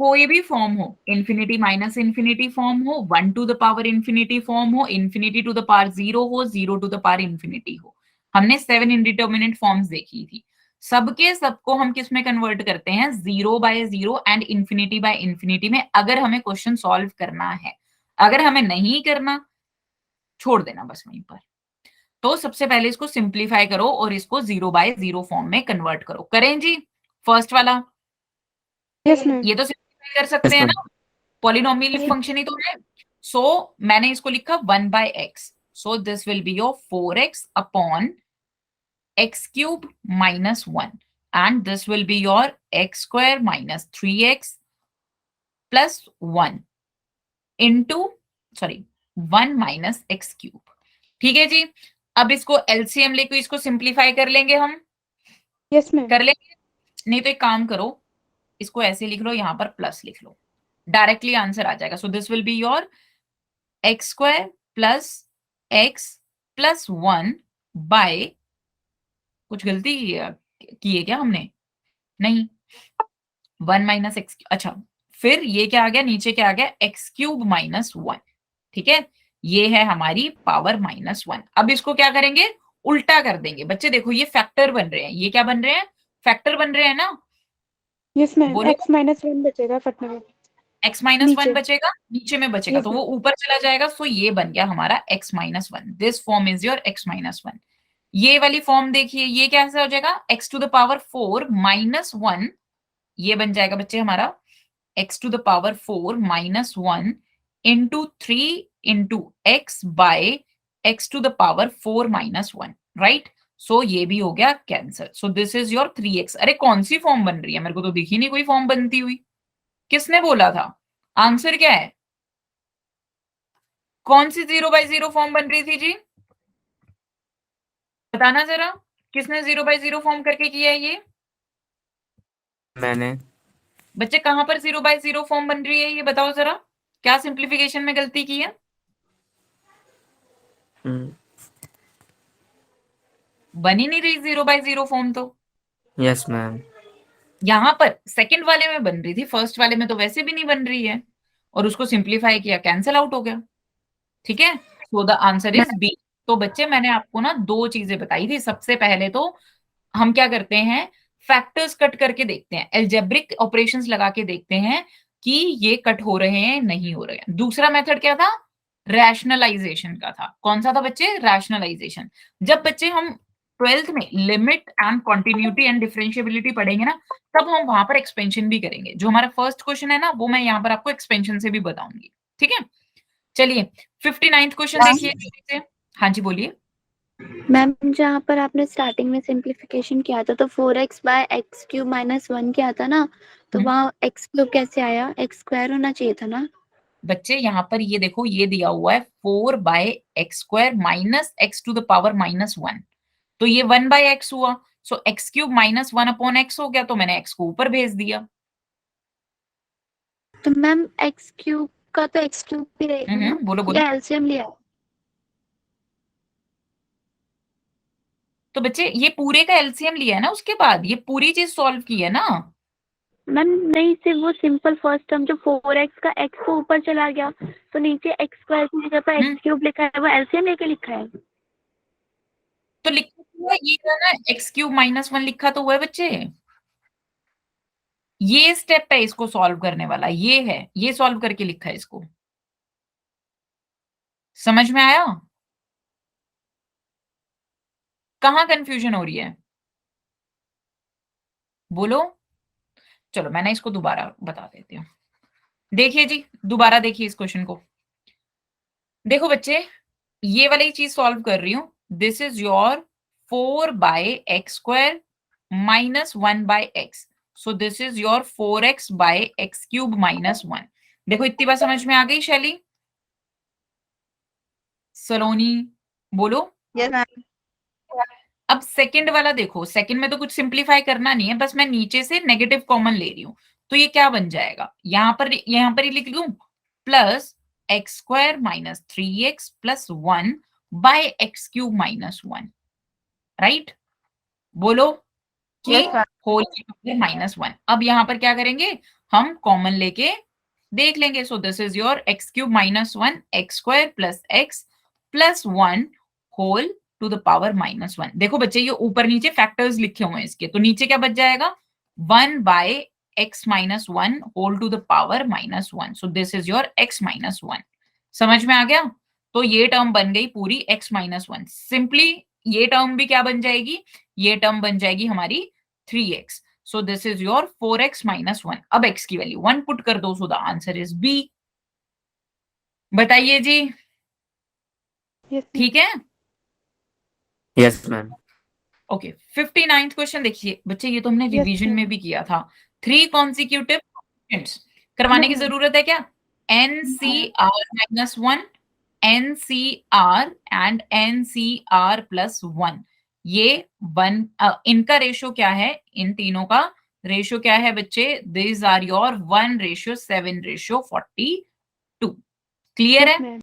कोई भी फॉर्म हो, इन्फिनिटी माइनस इन्फिनिटी फॉर्म हो, 1 to the power infinity form हो, इन्फिनिटी टू द पावर 0 हो, 0 टू द पावर इन्फिनिटी हो. हमने 7 इंडिटर्मिनेट फॉर्म्स देखी थी. सबके सबको हम किस में कन्वर्ट करते हैं? 0/0 एंड इन्फिनिटी में, अगर हमें क्वेश्चन सॉल्व करना है. अगर हमें नहीं करना, छोड़ देना बस वहीं पर. तो सबसे पहले इसको सिंप्लीफाई करो और इसको 0/0 फॉर्म में कन्वर्ट करो. करें जी फर्स्ट वाला? Yes ma'am. ये तो सिंप्लीफाई कर सकते Yes, हैं ma'am. ना, पॉलिनोमियल Yes. फंक्शन ही तो है. सो मैंने इसको लिखा 1/x. So this will be your 4x upon x³ minus 1 and this will be your x square minus 3x plus 1 into 1 minus x³. ठीक है जी. अब इसको एलसीएम लेके इसको सिंप्लीफाई कर लेंगे हम. Yes ma'am. कर लेंगे? नहीं तो एक काम करो, इसको ऐसे लिख लो, यहां पर प्लस लिख लो, डायरेक्टली आंसर आ जाएगा. So this will be your x² plus x plus 1 by, कुछ गलती की है क्या हमने? नहीं, 1 माइनस एक्स. अच्छा, फिर ये क्या आ गया? नीचे क्या आ गया? x³ minus 1. ठीक है, ये है हमारी पावर -1. अब इसको क्या करेंगे? उल्टा कर देंगे. बच्चे देखो, ये फैक्टर बन रहे हैं. ये क्या बन रहे हैं? फैक्टर बन रहे हैं ना? Yes ma'am. बोलो. x-1 बचेगा फटने में. x माइनस नीचे. 1 बचेगा, नीचे में बचेगा, Yes, तो वो ऊपर चला जाएगा. सो ये बन गया हमारा x-1. This form is your x-1. ये वाली फॉर्म देखिए, ये कैसे हो जाएगा? x to the power 4 minus 1. ये बन जाएगा बच्चे हमारा x to the power 4 minus 1 इंटू 3 into x by x to the power 4 minus 1. Right? So ये भी हो गया cancel. So this is your 3x. अरे कौन सी फॉर्म बन रही है? मेरे को तो दिखी नहीं कोई फॉर्म बनती हुई. किसने बोला था? आंसर क्या है? कौन सी 0/0 फॉर्म बन रही थी जी? बताना जरा, किसने 0/0 फॉर्म करके किया है ये? मैंने. बच्चे कहां पर 0/0 फॉर्म बन रही है ये बताओ जरा. क्या सिंप्लीफिकेशन में गलती की है? बन ही नहीं रही 0/0 फॉर्म तो. Yes ma'am. यहां पर सेकंड वाले में बन रही थी, फर्स्ट वाले में तो वैसे भी नहीं बन रही है. और उसको सिंप्लीफाई किया, कैंसिल आउट हो गया. ठीक है, so the answer is B. तो बच्चे मैंने आपको ना दो चीजें बताई थी। सबसे पहले तो हम क्या करते हैं, फैक्टर्स कट करके देखते हैं, एल्जेब्रिक ऑपरेशंस लगा के देखते हैं कि ये कट हो रहे हैं नहीं हो रहे हैं। दूसरा मेथड क्या था, रैशनलाइजेशन का था। कौन सा था बच्चे, रैशनलाइजेशन। जब बच्चे हम 12th में limit and continuity and differentiability पढ़ेंगे ना, तब हम वहां पर एक्सपेंशन भी करेंगे। जो हमारा फर्स्ट क्वेश्चन है ना, वो मैं यहाँ पर आपको एक्सपेंशन से भी बताऊंगी। ठीक है, चलिए 59th क्वेश्चन देखिए जल्दी से। हाँ जी बोलिए। मैम जहाँ पर आपने स्टार्टिंग में सिंप्लीफिकेशन किया था तो 4x/x³ - 1 किया था ना, तो हम्म। वहाँ x³ कैसे आया, x² होना चाहिए था ना। बच्चे यहाँ पर ये देखो, ये दिया हुआ है 4/x² माइनस x⁻⁻1, तो ये 1/x हुआ। सो x³ -1/x हो गया, तो मैंने x को ऊपर भेज दिया। तो मैम x³ का तो x³ भी रहेगा ना, बोलो बोलो। या एलसीएम लिया है? तो बच्चे ये पूरे का एलसीएम लिया है ना, उसके बाद ये पूरी चीज सॉल्व की है ना। मैम नहीं, सिर्फ वो सिंपल फर्स्ट टर्म जो 4x का x को ऊपर चला गया, तो नीचे x² की जगह पर x³ लिखा है, वो एलसीएम लेके लिखा है। तो लिखा तो हुआ है, ये था ना x³ -1 लिखा तो हुआ है बच्चे। ये स्टेप है इसको सॉल्व करने वाला, ये है, ये सॉल्व करके लिखा है इसको। समझ में आया, कहाँ कंफ्यूजन हो रही है, बोलो। चलो मैं ना इसको दोबारा बता देती हूँ। देखिए जी, दोबारा देखिए इस क्वेश्चन को। देखो बच्चे, ये वाली चीज सॉल्व कर रही हूँ। This is your 4/x² -1/x। So this is your 4x/x³ -1। देखो इतनी बात समझ में आ गई शैली, सलोनी, बोलो। Yes ma'am. अब सेकंड वाला देखो, सेकंड में तो कुछ सिंप्लीफाई करना नहीं है, बस मैं नीचे से नेगेटिव कॉमन ले रही हूँ। तो ये क्या बन जाएगा, यहाँ पर ही लिख लूं, plus x² -3x + 1/x³ -1, right. बोलो कि यस मैम। होल की पावर -1। अब यहाँ पर क्या करेंगे, हम कॉमन लेके देख लेंगे। So this is your x³ -1 x² + x + 1 whole to the power -1। देखो बच्चे ये ऊपर नीचे फैक्टर्स लिखे हुए हैं इसके, तो नीचे क्या बच जाएगा, 1/x -1 whole to the power -1। So this is your x -1। समझ में आ गया, तो ये टर्म बन गई पूरी x -1। सिंपली ये टर्म भी क्या बन जाएगी, ये टर्म बन जाएगी हमारी 3x। So this is your 4x -1। अब x की वैल्यू 1 पुट कर दो, so the answer is B. बताइए जी, यस ठीक है। Yes ma'am. Okay 59th question देखिए बच्चे, ये तो हमने Yes, रिवीजन ma'am. में भी किया था। 3 कॉन्सिक्यूटिव करवाने की No. जरूरत है क्या, NCR-1, NCR एंड NCR+1। ये इनका रेशो क्या है, इन तीनों का रेशो क्या है बच्चे, this are your 1:7:42। Clear Yes, है, ma'am.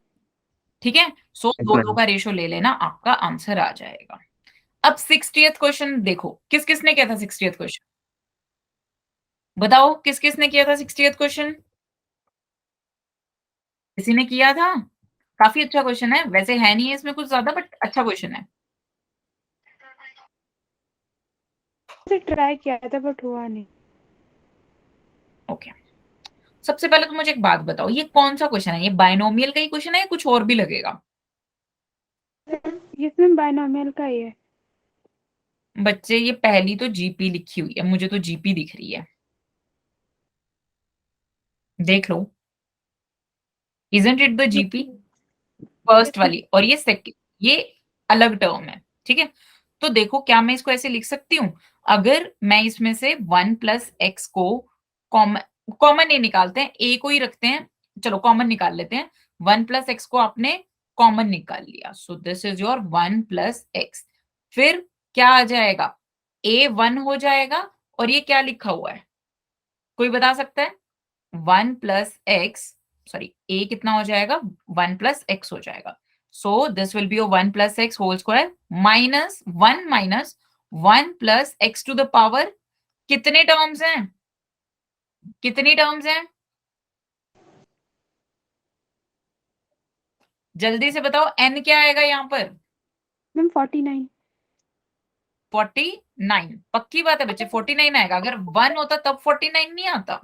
ठीक है। सो Yes, दोनों ma'am. का रेशो ले लेना, आपका आंसर आ जाएगा। अब 60th क्वेश्चन देखो, किस किसने किया था 60th क्वेश्चन, बताओ किस किसने किया था 60th क्वेश्चन। किसी ने किया था, काफी अच्छा क्वेश्चन है, वैसे है नहीं है इसमें कुछ ज्यादा, बट अच्छा क्वेश्चन है। से ट्राई किया था बट हुआ नहीं। ओके, सबसे पहले तो मुझे एक बात बताओ, ये कौन सा क्वेश्चन है, ये बायनोमियल का ही क्वेश्चन है या कुछ और भी लगेगा। इसमें बायनोमियल का ही है। बच्चे ये पहली तो जीपी लिखी हुई है, मुझे तो जीपी दिख रही है, देख लो। Isn't it the GP, first वाली, और ये सेकंड, ये अलग टर्म है, ठीक है। तो देखो क्या मैं इसको ऐसे लिख सकती हूँ, अगर मैं इसमें से 1 + x को कॉमन, कॉमन नहीं निकालते हैं, a को ही रखते हैं, चलो कॉमन निकाल लेते हैं। 1 + x को आपने कॉमन निकाल लिया, सो दिस इज योर 1 + x। फिर क्या आ जाएगा, a 1 हो जाएगा, और ये क्या लिखा हुआ है, कोई बता सकता है। 1 + x, सॉरी a कितना हो जाएगा, 1 + x हो जाएगा। So this will be 1 + x whole square minus 1 minus 1 + x to the power, कितने टर्म्स हैं, कितनी टर्म्स हैं, जल्दी से बताओ n क्या आएगा यहाँ पर? मैम 49। 49। पक्की बात है बच्चे, 49 आएगा। अगर 1 होता तब 49 नहीं आता।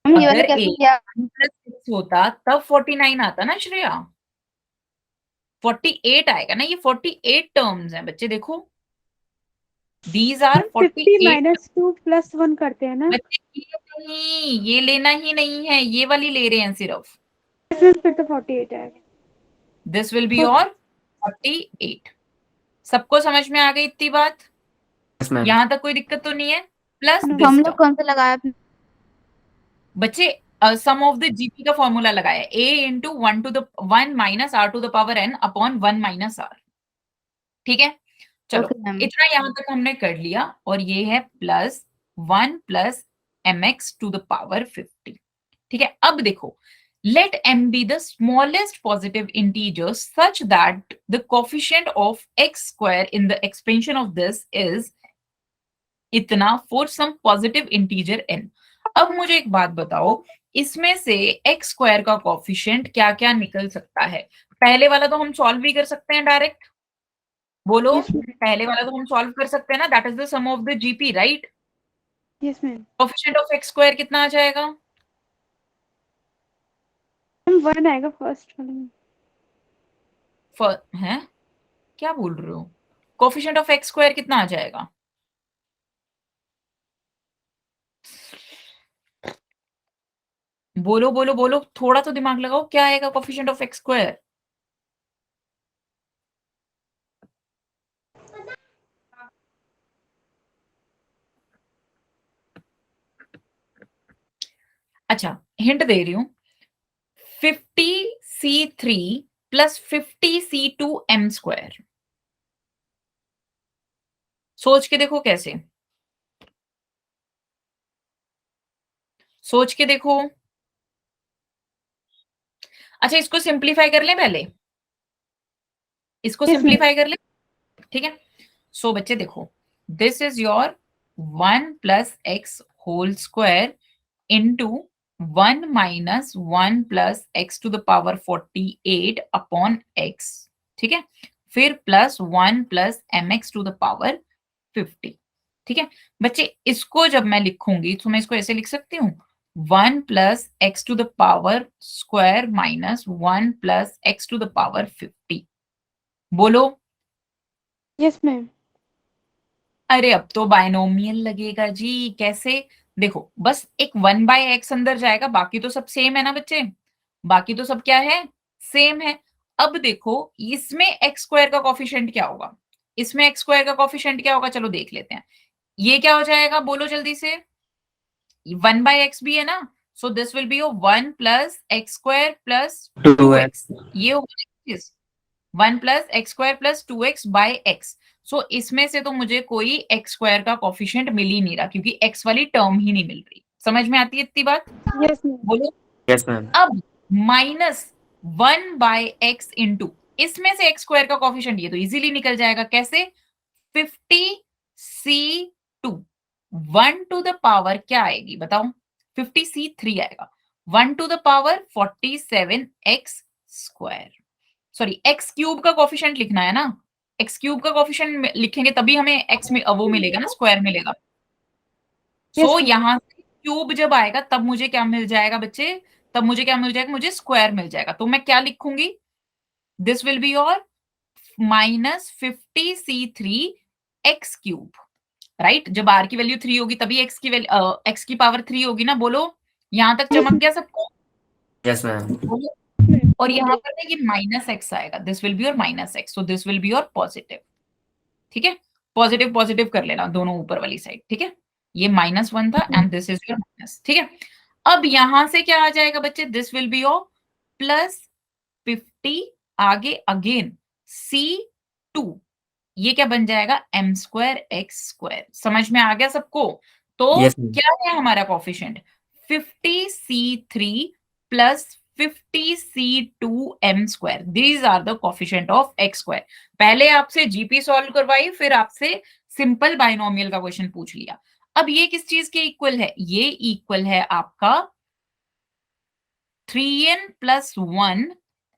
मैम ये वाला अगर कैसे a किया? 1 + 6 होता तब 49 आता ना श्रेया। 48 आएगा ना, ये 48 टर्म्स हैं बच्चे, देखो दीज आर 50 48। -2 + 1 करते हैं ना। बच्चे ये नहीं, ये लेना ही नहीं है, ये वाली ले रहे हैं सिर्फ। फिर तो 48 आएगा। This will be your 48। सबको समझ में आ गई इतनी बात? Yes ma'am. यहाँ तक कोई दिक्कत तो नहीं है? प्लस हम दिस लोग कौन सा लगाया आपने? बच्चे सम ऑफ द जीपी का फॉर्मूला लगाया, a into 1 to the 1 - r to the power n upon 1 - r। ठीक है, चलो ओके मैम। इतना यहां तक हमने कर लिया। और ये है plus 1 + mx to the power 50। ठीक है, अब देखो, let m be the smallest positive integer such that the coefficient of x square in the expansion of this is इतना for some positive integer n। अब मुझे एक बात बताओ, इसमें से एक्स स्क्वायर का कोफिशिएंट क्या क्या निकल सकता है? पहले वाला तो हम सॉल्व भी कर सकते हैं डायरेक्ट, बोलो। Yes ma'am. पहले वाला तो हम सॉल्व कर सकते हैं ना, that is the sum of the GP, right? Yes ma'am. Coefficient of x square कितना आ जाएगा? 1 आएगा फर्स्ट वाले में। हैं, क्या बोल रहे हो? कोफिशिएंट ऑफ एक्स स्क्वायर कितना आ जाएगा? बोलो बोलो बोलो, थोड़ा तो दिमाग लगाओ, क्या आएगा कोफिशिएंट ऑफ एक्स स्क्वायर? अच्छा, हिंट दे रही हूं, 50c3 + 50c2m²। सोच के देखो कैसे, सोच के देखो। अच्छा, इसको सिंप्लीफाई कर लें पहले, इसको Yes, ma'am. सिंप्लीफाई कर लें, ठीक है। सो बच्चे देखो, this is your 1 + x whole square into 1 - 1 + x to the power 48 upon x, ठीक है। फिर plus 1 + mx to the power 50, ठीक है। बच्चे इसको जब मैं लिखूंगी तो मैं इसको ऐसे लिख सकती हूँ, 1 + x to the power square minus 1 + x to the power 50। बोलो। Yes, ma'am. अरे अब तो बायनोमियल लगेगा जी, कैसे? देखो, बस एक 1/x अंदर जाएगा, बाकी तो सब सेम है ना बच्चे, बाकी तो सब क्या है, सेम है। अब देखो, इसमें एक्स स्क्वायर का कोफिशिएंट क्या होगा? इसमें एक्स स्क्वायर का कोफिशिएंट क्या होगा? चलो देख लेते हैं। ये क्या हो जाएगा, बोलो जल्दी से। 1/x भी है ना, so this will be 1 + x² + 2x। ये होगा 1 + x² + 2x/x। सो इसमें से तो मुझे कोई एक्स स्क्वायर का कोफिशिएंट मिल ही नहीं रहा, क्योंकि एक्स वाली टर्म ही नहीं मिल रही। समझ में आती है इतनी बात? Yes, ma'am. बोलो। Yes ma'am. अब -1/x इंटू, इसमें से एक्स स्क्वायर का कोफिशिएंट ये तो इजीली निकल जाएगा, कैसे? 50c2 1 टू द पावर क्या आएगी बताओ? 50c3 आएगा, 1 to the power 47x²। Sorry, x cube का कोफिशिएंट लिखना है ना, एक्स क्यूब का कोफिशिएंट लिखेंगे तभी हमें एक्स में वो मिलेगा ना, स्क्वायर मिलेगा। Yes, सो ma'am. यहाँ से क्यूब जब आएगा तब मुझे क्या मिल जाएगा बच्चे? तब मुझे क्या मिल जाएगा? मुझे स्क्वायर मिल जाएगा। तो मैं क्या लिखूंगी? This will be your -50c3x³, right? जब r की वैल्यू 3 होगी तभी x की पावर 3 होगी ना, बोलो। यहां तक चमक गया सबको? Yes ma'am. बोलो। और यहाँ पर देखिए -x आएगा, this will be your -x, so this will be your positive. ठीक है, पॉजिटिव पॉजिटिव कर लेना दोनों ऊपर वाली साइड, ठीक है। ये -1 था and this is your minus, ठीक है। अब यहां से क्या आ जाएगा बच्चे? दिस विल बी योर +50, आगे अगेन c2, ये क्या बन जाएगा? m²x²। समझ में आ गया सबको? तो Yes, ma'am. क्या है हमारा coefficient? 50c3 + 50c2m²। These are the coefficient of x²। पहले आपसे जीपी सॉल्व करवाई, फिर आपसे सिंपल बाइनोमियल का क्वेश्चन पूछ लिया। अब ये किस चीज के इक्वल है? ये इक्वल है आपका 3n प्लस 1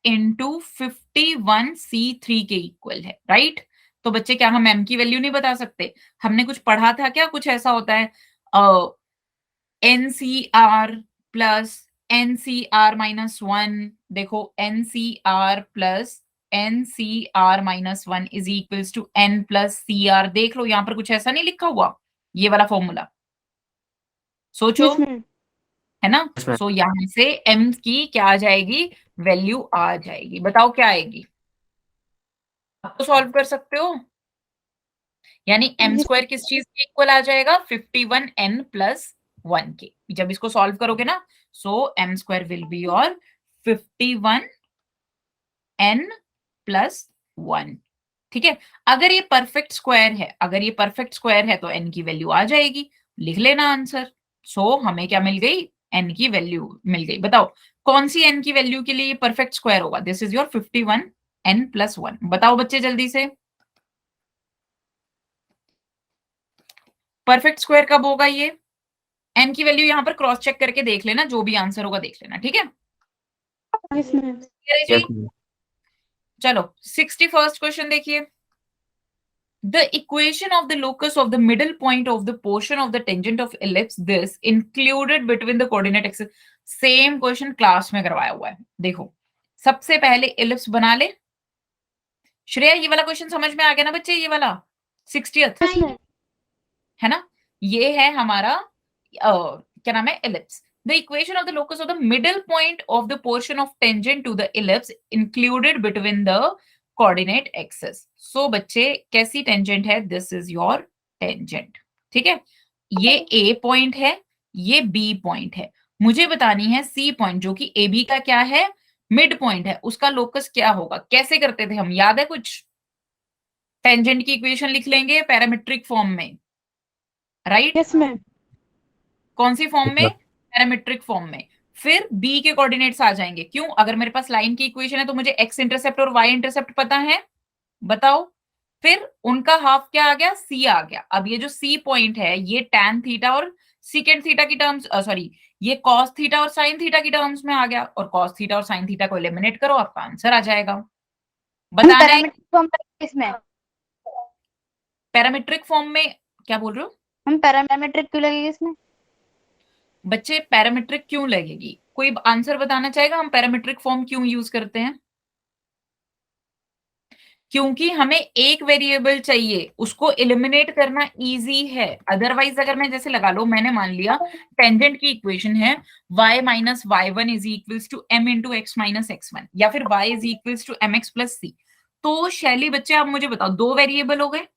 इंटू 51c3 के इक्वल है, राइट? तो बच्चे क्या हम m की वैल्यू नहीं बता सकते? हमने कुछ पढ़ा था क्या? कुछ ऐसा होता है NCR प्लस NCR माइनस 1, देखो NCR plus NCR minus 1 is equals to N plus CR। देख लो यहाँ पर कुछ ऐसा नहीं लिखा हुआ, ये वाला फॉर्मूला सोचो, यस मैम। है ना? Yes, ma'am. सो यहां से m की क्या आ जाएगी? वैल्यू आ जाएगी। बताओ क्या आएगी? आप तो सॉल्व कर सकते हो। यानी m Yes. स्क्वायर किस चीज के इक्वल आ जाएगा? 51n प्लस 1 के। जब इसको सॉल्व करोगे ना, सो m square will be your 51n plus 1। ठीक है, अगर ये परफेक्ट स्क्वायर है, अगर ये परफेक्ट स्क्वायर है तो n की वैल्यू आ जाएगी। लिख लेना आंसर। सो हमें क्या मिल गई? n की वैल्यू मिल गई। बताओ कौन सी n की वैल्यू के लिए ये परफेक्ट स्क्वायर होगा? This is your 51n plus 1। बताओ बच्चे जल्दी से, परफेक्ट स्क्वायर कब होगा ये? n की वैल्यू यहाँ पर क्रॉस चेक करके देख लेना, जो भी आंसर होगा देख लेना, ठीक है? Yes ma'am. क्लियर है जी? Yes, ma'am. चलो 61st क्वेश्चन देखिए। The equation of the locus of the middle point of the portion of the tangent of ellipse this included between the coordinate axis। Same question class में करवाया हुआ है। देखो सबसे पहले इलिप्स बना ले। श्रेया ये वाला क्वेश्चन समझ में आ गया ना बच्चे? ये वाला 60th Yes मैम। है ना? ये है हमारा क्या नाम है? Ellipse. The equation of the locus of the middle point of the portion of tangent to the ellipse included between the coordinate axis। So बच्चे कैसी टेंजेंट है? This is your tangent। ठीक है, ये A पॉइंट है, ये B point है। मुझे बतानी है C पॉइंट जो कि AB का क्या है? मिड पॉइंट है। उसका लोकस क्या होगा? कैसे करते थे हम? याद है कुछ? टेंजेंट की इक्वेशन लिख लेंगे पैरामीट्रिक फॉर्म में, राइट? Yes ma'am. कौन सी फॉर्म Yes, में? ma'am. पैरामीट्रिक फॉर्म में। फिर बी के कोऑर्डिनेट्स आ जाएंगे। क्यों? अगर मेरे पास लाइन की इक्वेशन है तो मुझे एक्स इंटरसेप्ट और वाई इंटरसेप्ट पता है। बताओ फिर उनका हाफ क्या आ गया? सी आ गया। अब ये जो सी पॉइंट है ये टैन थीटा और सीकेंड थीटा की टर्म्स, सॉरी ये कॉस थीटा और साइन थीटा की टर्म्स में आ गया। और कॉस थीटा और साइन थीटा को एलिमिनेट करो, आपका आंसर आ जाएगा। बताना है पैरामीट्रिक फॉर्म इसमें पैरामीट्रिक फॉर्म में। क्या बोल रहे हो हम पैरामीट्रिक क्यों लगेगी इसमें? बच्चे? पैरामीट्रिक क्यों लगेगी? कोई आंसर बताना चाहेगा हम पैरामीट्रिक फॉर्म क्यों यूज करते हैं? क्योंकि हमें एक वेरिएबल चाहिए, उसको एलिमिनेट करना इजी है। अदरवाइज अगर मैं जैसे लगा लो, मैंने मान लिया टेंजेंट की इक्वेशन है y minus y1 is equals to m into x minus x1, या फिर y is equals to mx plus c। तो शैली बच्चे आप मुझे बताओ, दो वेरिएबल हो गए,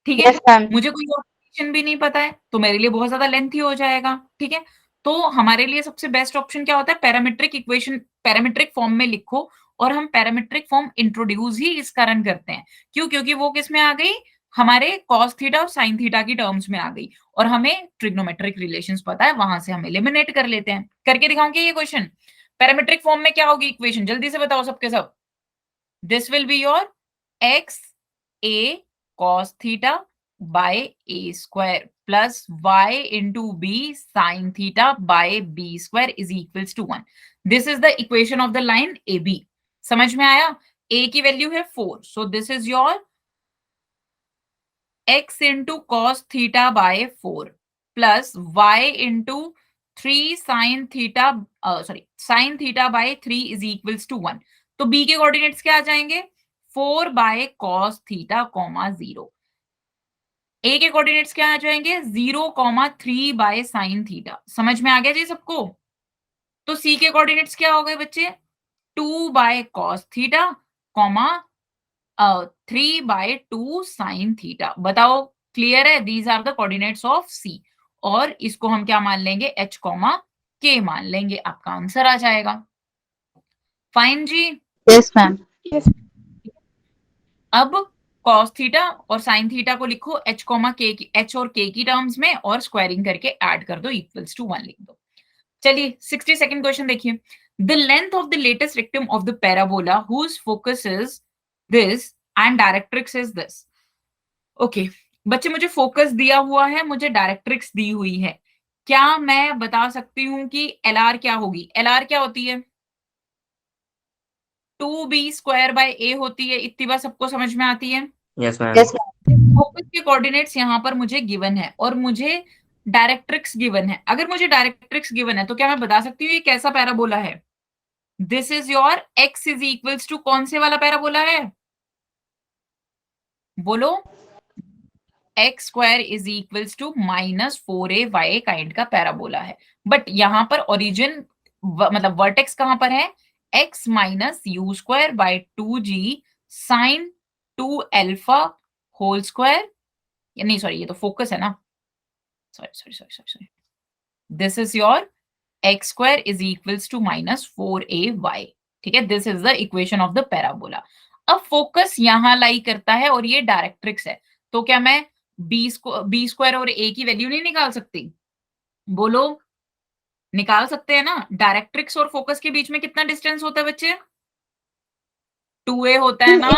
ठीक है? Yes ma'am. मुझे कोई और इक्वेशन भी नहीं पता है तो मेरे लिए बहुत ज्यादा लेंथी हो जाएगा, ठीक है? तो हमारे लिए सबसे बेस्ट ऑप्शन क्या होता है? पैरामीट्रिक इक्वेशन पैरामीट्रिक फॉर्म में लिखो। और हम पैरामीट्रिक फॉर्म इंट्रोड्यूस ही इस कारण करते हैं। क्यों? क्योंकि वो किस में आ गई? हमारे कॉस थीटा और साइन थीटा की टर्म्स में आ गई, और हमें ट्रिग्नोमेट्रिक रिलेशंस पता है, वहां से हम एलिमिनेट कर लेते हैं। करके दिखाऊंगी ये क्वेश्चन। पैरामीट्रिक फॉर्म में क्या होगी इक्वेशन? जल्दी से बताओ सबके सब। This will be your x A cos theta by a square plus y into b sin theta by b square is equals to 1। This is the equation of the line AB। समझ में आया? a की value है 4, so this is your x into cos theta by 4 plus y into 3 sin theta sin theta by 3 is equals to 1। तो b के coordinates क्या आ जाएंगे? 4 by cos theta, 0। ए के कोऑर्डिनेट्स क्या आ जाएंगे? 0,3 बाय साइन थीटा। समझ में आ गया जी सबको? तो सी के कोऑर्डिनेट्स क्या हो गए बच्चे? 2 by cos theta, 3 by 2 sine theta. बताओ क्लियर है? These are the coordinates of C. और इसको हम क्या मान लेंगे? एच के मान लेंगे। आपका आंसर आ जाएगा। फाइन जी। Yes ma'am. Yes। अब cos थीटा और sin थीटा को लिखो h और k की टर्म्स में, और स्क्वायरिंग करके ऐड कर दो, इक्वल्स टू 1 लिख दो। चलिए 62nd क्वेश्चन देखिए। The length of the latus rectum of the parabola whose focus is this and directrix is this. Okay बच्चे, मुझे फोकस दिया हुआ है, मुझे डायरेक्ट्रिक्स दी हुई है। क्या मैं बता सकती हूँ कि LR क्या होगी? LR क्या होती है? 2b² a होती है। इतनी बात सबको समझ में आती है? Yes ma'am. Yes ma'am. Focus के कोऑर्डिनेट्स यहाँ पर मुझे गिवन है और मुझे डायरेक्ट्रिक्स गिवन है। अगर मुझे डायरेक्ट्रिक्स गिवन है तो क्या मैं बता सकती हूँ ये कैसा पैराबोला है? This is your x is equals to कौन से वाला पैराबोला है? बोलो। x² is equals to -4ay kind का पैराबोला है। बट यहाँ पर ओरिजिन मतलब वर्टेक्स कहां पर है? x -u²/2g sin 2α whole square. नहीं सॉरी, ये तो फोकस है ना। Sorry. This is your x² is equals to -4ay। ठीक है, this is the equation of the parabola. अब फोकस यहां लाई करता है और ये डायरेक्ट्रिक्स है, तो क्या मैं b² और a की वैल्यू नहीं निकाल सकती? बोलो, निकाल सकते हैं ना। डायरेक्ट्रिक्स और फोकस के बीच में कितना डिस्टेंस होता है बच्चे? 2a होता है ना,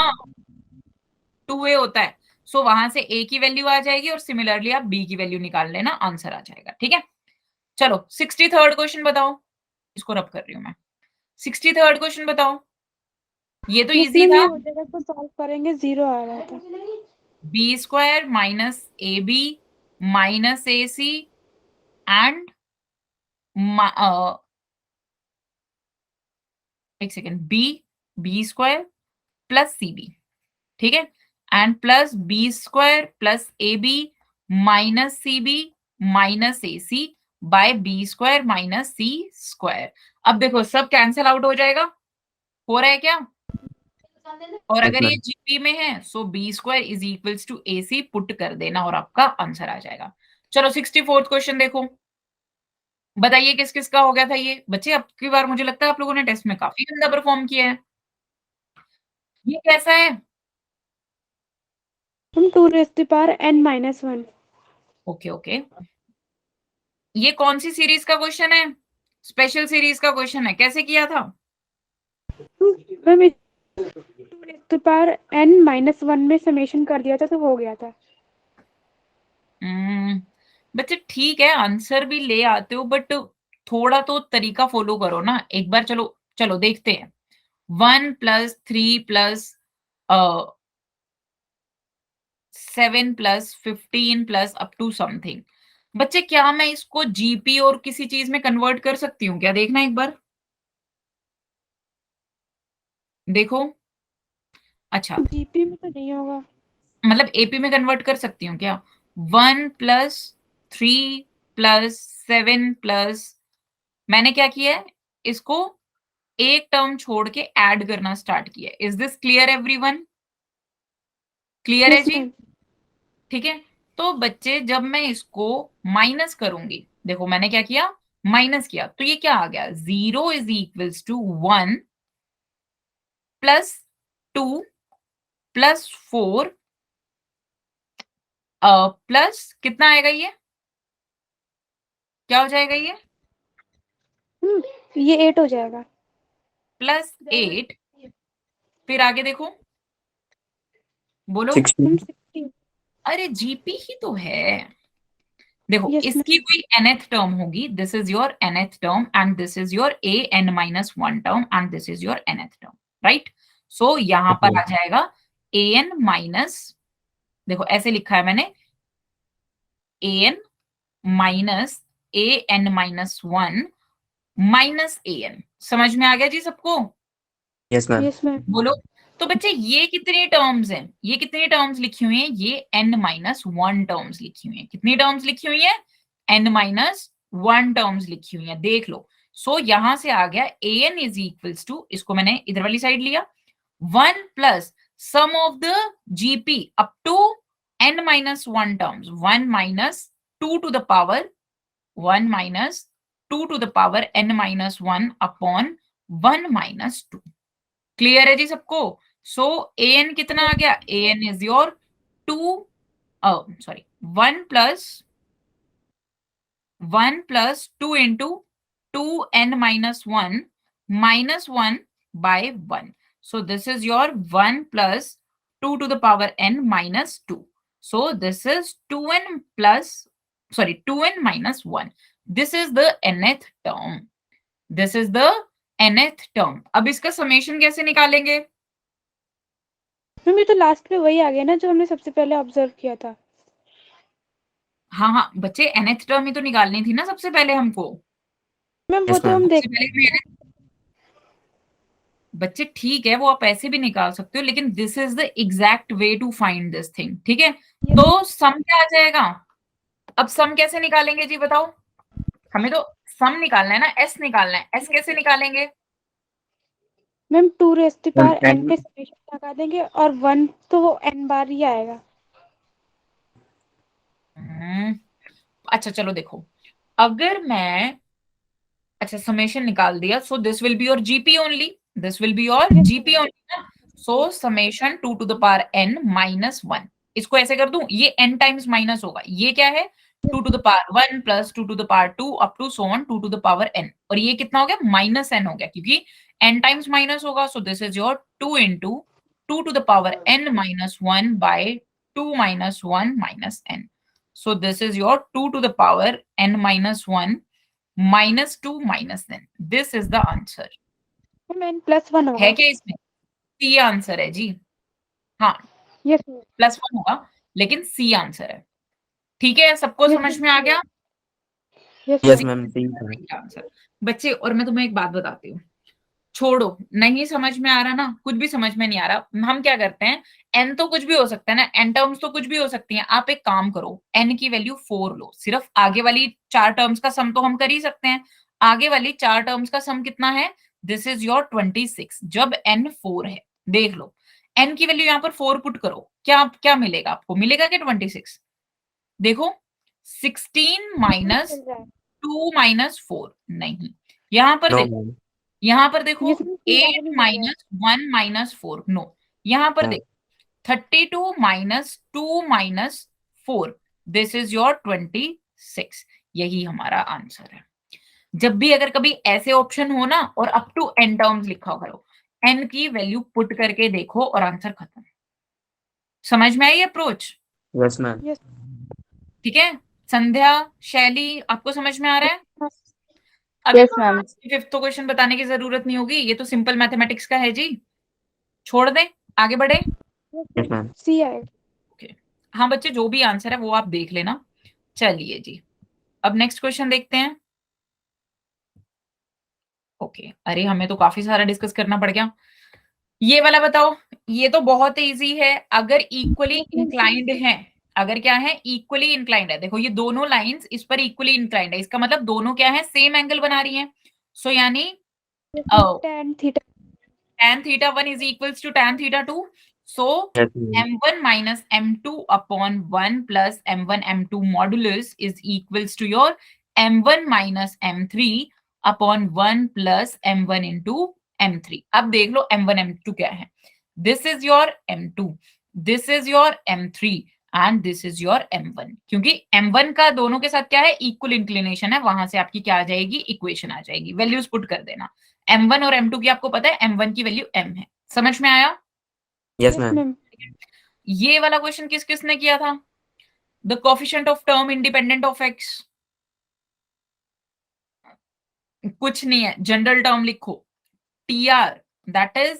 2a होता है। सो वहां से a की वैल्यू आ जाएगी और सिमिलरली आप b की वैल्यू निकाल लेना, आंसर आ जाएगा। ठीक है, चलो 63rd क्वेश्चन बताओ। इसको रब कर रही हूं मैं। 63rd क्वेश्चन बताओ। ये तो यस इजी मैम, था। ये हो जाएगा, इसको सॉल्व करेंगे, 0 आ रहा था। b² -ab -ac एंड एक सेकेंड, b² प्लस cb। ठीक है, and plus b² plus ab minus cb minus ac by b² minus c²। अब देखो सब कैंसिल आउट हो जाएगा, हो रहा है क्या? और Yes, अगर ये ma'am. जीपी में है so b² is equals to ac put कर देना और आपका आंसर आ जाएगा। चलो 64th क्वेश्चन देखो। बताइए किस किस का हो गया था ये बच्चे? अब की बार मुझे लगता है आप लोगों ने टेस्ट में काफी गंदा परफॉर्म किया है। ये कैसा है? हम 2n-1। ओके। ये कौन सी सीरीज का क्वेश्चन है? स्पेशल सीरीज का क्वेश्चन है। कैसे किया था? मैम 2n-1 में समेशन कर दिया था तो हो गया था। बच्चे ठीक है, आंसर भी ले आते हो बट थोड़ा तो तरीका फॉलो करो ना एक बार। चलो देखते हैं। 1 + 3 + 7 + 15 + अप टू समथिंग। बच्चे क्या मैं इसको जीपी और किसी चीज में कन्वर्ट कर सकती हूँ क्या? देखना एक बार, देखो। अच्छा, जीपी में तो नहीं होगा। मतलब एपी में कन्वर्ट कर सकती हूँ क्या? 1 + 3 + 7 + मैंने क्या किया है, इसको एक टर्म छोड़ के ऐड करना स्टार्ट किया। Is this clear everyone? Clear है यस जी? मैम। ठीक है, तो बच्चे जब मैं इसको माइनस करूंगी, देखो मैंने क्या किया, माइनस किया, तो ये क्या आ गया? 0 इज इक्वल्स टू 1 + 2 + 4 प्लस कितना आएगा ये? क्या हो जाएगा ये? ये 8 हो जाएगा। +8। फिर आगे देखो, बोलो। 16. 16। अरे जीपी ही तो है। देखो यस इसकी मैम। कोई nth टर्म होगी, this is your nth term and this is your an-1 term and this is your nth term, right? So यहां पर आ जाएगा an माइनस, देखो ऐसे लिखा है मैंने, an minus an-1 minus an। समझ में आ गया जी सबको? Yes, ma'am. Yes ma'am. बोलो। तो बच्चे ये कितनी टर्म्स हैं? ये कितनी टर्म्स लिखी हुई हैं? ये n-1 टर्म्स लिखी हुई हैं। कितनी टर्म्स लिखी हुई है? n-1 टर्म्स लिखी हुई है, देख लो। सो यहां से आ गया an इज इक्वल्स टू, इसको मैंने इधर वाली साइड लिया, 1 + sum of the GP up to n-1 terms, 1 - 2 to the power 1 - 2 to the power n-1 upon 1 - 2। Clear है जी सबको? सो an कितना आ गया? an is your 1 + 2 into 2n-1 -1 by 1. So this is your 1 + 2 to the power n - 2. So this is 2n - 1. This is the nth term, this is the nth term. अब इसका summation कैसे निकालेंगे? Ma'am ये तो last में वही आ गया ना जो हमने सबसे पहले ऑब्जर्व किया था। हाँ हाँ बच्चे, nth टर्म ही तो निकालनी थी ना सबसे पहले हमको। मैम वो Yes, तो हम ma'am. देख सबसे पहले मैंने, बच्चे ठीक है वो आप ऐसे भी निकाल सकते हो, लेकिन this is the exact way to find this thing, ठीक है। तो सम क्या आ जाएगा? अब सम कैसे निकालेंगे जी बताओ? हमें तो सम निकालना है ना, एस निकालना है। एस कैसे निकालेंगे? Ma'am 2 raise to power Ma'am, n पे समेशन लगा देंगे और 1 तो वो n बार ही आएगा। अच्छा चलो देखो, अगर मैं, अच्छा समेशन निकाल दिया, so this will be your GP only, this will be your GP only. So summation 2 to the power n minus 1, इसको ऐसे कर दूं, ये n टाइम्स माइनस होगा, ये क्या है 2 to the power 1 plus 2 to the power 2 up to so on 2 to the power n, और ये कितना हो गया माइनस n हो गया, क्योंकि n टाइम्स माइनस होगा। So this is your 2 into 2 to the power n minus 1 by 2 minus 1 minus n। So this is your 2 to the power n minus 1 minus 2 minus n. This is the answer. Ma'am n + 1 होगा। है क्या इसमें? C answer है जी। हाँ yes ma'am. +1 होगा, लेकिन C answer है। ठीक है, सबको Yes, समझ में आ गया? Yes Yes, ma'am. ma'am. Answer बच्चे, और मैं तुम्हें एक बात बताती हूँ, छोड़ो नहीं समझ में आ रहा ना, कुछ भी समझ में नहीं आ रहा, हम क्या करते हैं, n तो कुछ भी हो सकता है ना, n टर्म्स तो कुछ भी हो सकती हैं। आप एक काम करो, n की वैल्यू 4 लो, सिर्फ आगे वाली 4 टर्म्स का सम तो हम कर ही सकते हैं। आगे वाली 4 टर्म्स का सम कितना है? दिस इज योर 26, जब n 4 है। देख लो, n की वैल्यू यहाँ पर 4 पुट करो, क्या क्या मिलेगा आपको? मिलेगा क्या 26? देखो 16 माइनस 2 माइनस 4 नहीं, यहाँ पर No, देखो, ma'am. यहाँ पर देखो Yes, ma'am, 8 minus 1 minus 4 no, यहाँ पर हाँ. देखो 32 minus 2 minus 4, this is your 26। यही हमारा आंसर है। जब भी अगर कभी ऐसे ऑप्शन हो ना और अप टू n टर्म्स लिखा करो, n की वैल्यू पुट करके देखो और आंसर खत्म। समझ में आई अप्रोच? Yes, ma'am. ठीक है, संध्या, शैली, आपको समझ में आ रहा है? अब Yes, ma'am. फिफ्थ तो क्वेश्चन बताने की जरूरत नहीं होगी, ये तो सिंपल मैथमेटिक्स का है जी, छोड़ दें, आगे बढ़े। Yes, ma'am. सी आएगा। हाँ बच्चे, जो भी आंसर है वो आप देख लेना। चलिए जी, अब नेक्स्ट क्वेश्चन देखते हैं। ओके, अरे हमें तो काफी सारा डिस्कस करना पड़ गया। ये वाला बताओ, ये तो बहुत इजी है। अगर इक्वली इंक्लाइंड है, अगर क्या है इक्वली इंक्लाइंड है, देखो ये दोनों लाइंस इस पर इक्वली इंक्लाइंड है, इसका मतलब दोनों क्या है सेम एंगल बना रही हैं। सो यानी tan theta tan theta 1 is equals to tan theta 2. So Yes, ma'am. m1 minus m2 upon 1 plus m1 m2 modulus is equals to your m1 minus m3 upon 1 plus m1 into m3. अब देख लो m1 m2 क्या है। This is your m2, this is your m3 and this is your m1, क्योंकि m1 का दोनों के साथ क्या है इक्वल इंक्लिनेशन है, वहां से आपकी क्या आ जाएगी इक्वेशन आ जाएगी। वैल्यूज पुट कर देना, m1 और m2 की आपको पता है, m1 की वैल्यू m है। समझ में आया? Yes, ma'am. मैम। ये वाला क्वेश्चन किस किसने किया था? The coefficient of term independent of x। कुछ नहीं है, जनरल टर्म लिखो, tr that is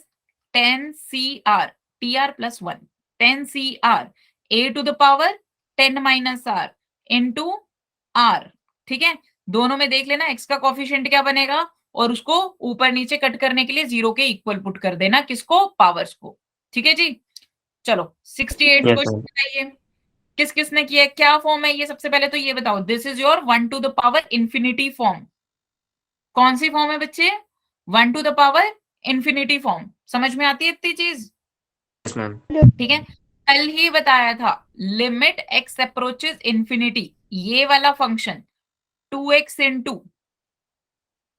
10cr, tr plus 1 10cr a to the power 10 minus r into r। ठीक है, दोनों में देख लेना x का कोफिशिएंट क्या बनेगा, और उसको ऊपर नीचे कट करने के लिए 0 के इक्वल पुट कर देना, किसको, पावर्स को। ठीक है जी, चलो 68 Yes, क्वेश्चन ma'am. बताइए, किस किसने किया है, क्या फॉर्म है ये? सबसे पहले तो ये बताओ, this is your 1 to the power infinity form. कौन सी फॉर्म है बच्चे? 1 to the power infinity form. समझ में आती है इतनी चीज? Yes, ma'am. ठीक है, कल ही बताया था, लिमिट x अप्रोचेस इंफिनिटी, ये वाला फंक्शन 2x इंटू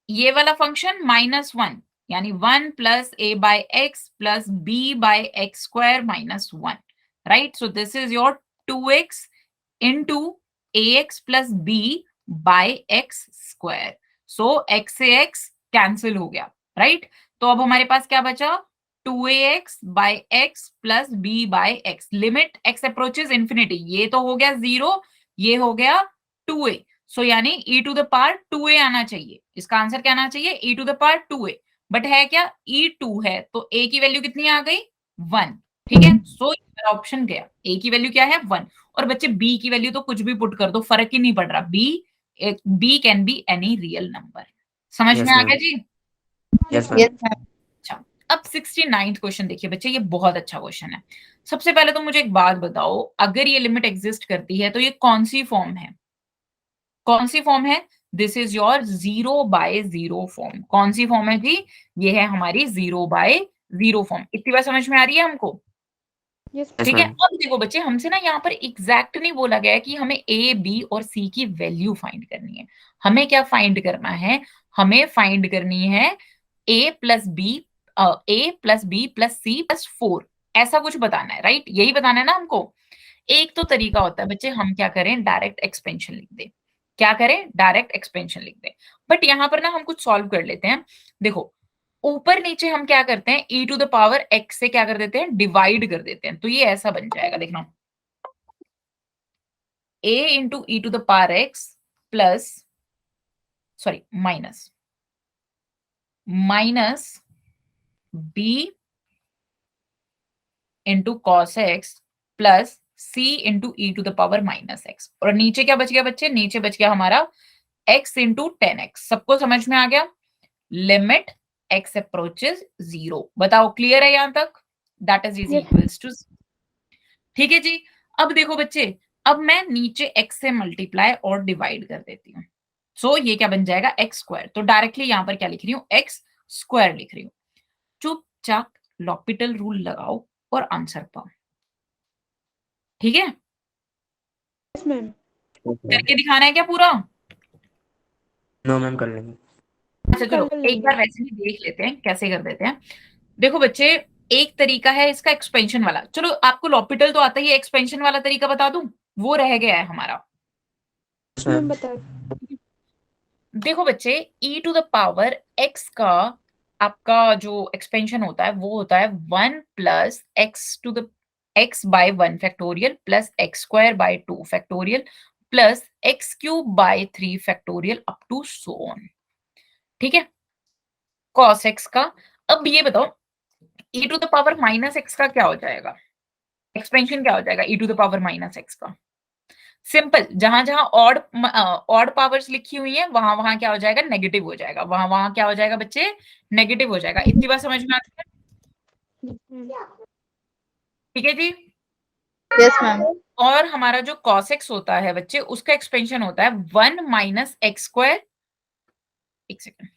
ये वाला फंक्शन -1, यानी 1 plus a by x plus b by x square minus 1, right? So this is your 2x into ax plus b by x square. So x से x cancel हो गया, right? तो अब हमारे पास क्या बचा, 2ax by x plus b by x. Limit x approaches infinity, ये तो हो गया 0, ये हो गया 2a। सो यानी e to the power 2a आना चाहिए। इसका आंसर क्या आना चाहिए? e to the power 2a। But है क्या? e2 है, तो a की वैल्यू कितनी आ गई? 1। ठीक है, सो ऑप्शन गया। a की वैल्यू क्या है? 1। और बच्चे b की वैल्यू तो कुछ भी पुट कर दो, फर्क ही नहीं पड़ रहा। b can be any real number. समझ Yes, में आ ma'am. गया जी? Yes, ma'am. Yes ma'am. अच्छा, अब 69th क्वेश्चन देखिए बच्चे, ये बहुत अच्छा क्वेश्चन है। सबसे पहले तो मुझे एक बात बताओ, अगर ये लिमिट एग्जिस्ट करती है तो ये कौन सी फॉर्म है? कौन सी फॉर्म है? This is your 0/0 form. कौन सी फॉर्म है जी? ये है हमारी 0/0 फॉर्म। इतनी बात समझ में आ रही है हमको? यस Yes, ठीक है, ma'am. अब देखो बच्चे, हमसे ना यहाँ पर एग्जैक्ट नहीं बोला गया है कि हमें ए, बी और सी की वैल्यू फाइंड करनी है। हमें क्या फाइंड करना है? हमें फाइंड करनी है A plus B plus C plus 4, ऐसा कुछ बताना है, राइट? यही बताना है ना हमको। एक तो तरीका होता है बच्चे, हम क्या करें, डायरेक्ट एक्सपेंशन लिख दें। क्या करें? डायरेक्ट एक्सपेंशन लिख दें। बट यहाँ पर ना हम कुछ सॉल्व कर लेते हैं। देखो, ऊपर नीचे हम क्या करते हैं, e to the power x से क्या कर देते हैं, डिवाइड कर देते हैं। तो ये ऐसा बन जाएगा, देखना, a into e to the power x plus, sorry, minus b into cos x plus c into e to the power minus x। और नीचे क्या बच गया बच्चे? नीचे बच गया हमारा x इंटू 10x। सबको समझ में आ गया? Limit x approaches 0। बताओ, क्लियर है यहां तक? That is is Yes. Equals to, ठीक है जी। अब देखो बच्चे, अब मैं नीचे x से मल्टीप्लाई और डिवाइड कर देती हूँ। सो ये क्या बन जाएगा? X square. तो डायरेक्टली यहां पर क्या लिख रही हूँ? एक्स स्क्वायर लिख रही हूँ। चुपचाप लॉपिटल रूल लगाओ और आंसर पाओ। ठीक है, यस मैम। Yes, ma'am. करके दिखाना है क्या पूरा? No, ma'am, कर लेंगे. अच्छा चलो, कर एक लेंगे। बार वैसे भी देख लेते हैं कैसे कर देते हैं। देखो बच्चे, एक तरीका है इसका एक्सपेंशन वाला। चलो, आपको लॉपिटल तो आता ही है, एक्सपेंशन वाला तरीका बता दूं? वो रह गया है हमारा। Yes, ma'am ma'am. बता। देखो बच्चे, e to the power x का आपका जो एक्सपेंशन होता है वो होता है 1 plus x to the x by 1 factorial plus x square by 2 factorial plus x cube by 3 factorial up to so on. ठीक है, cos x का। अब ये बताओ, e to the power minus x का क्या हो जाएगा? एक्सपेंशन क्या हो जाएगा e to the power minus x का? सिंपल, जहां जहां ऑड पावर्स लिखी हुई है वहां वहां क्या हो जाएगा? नेगेटिव हो जाएगा। वहां वहां क्या हो जाएगा बच्चे? नेगेटिव हो जाएगा। इतनी बात समझ में आती है? ठीक है जी। Yes ma'am. और हमारा जो cos x होता है बच्चे, उसका एक्सपेंशन होता है 1 माइनस एक्स स्क्वायर, एक second,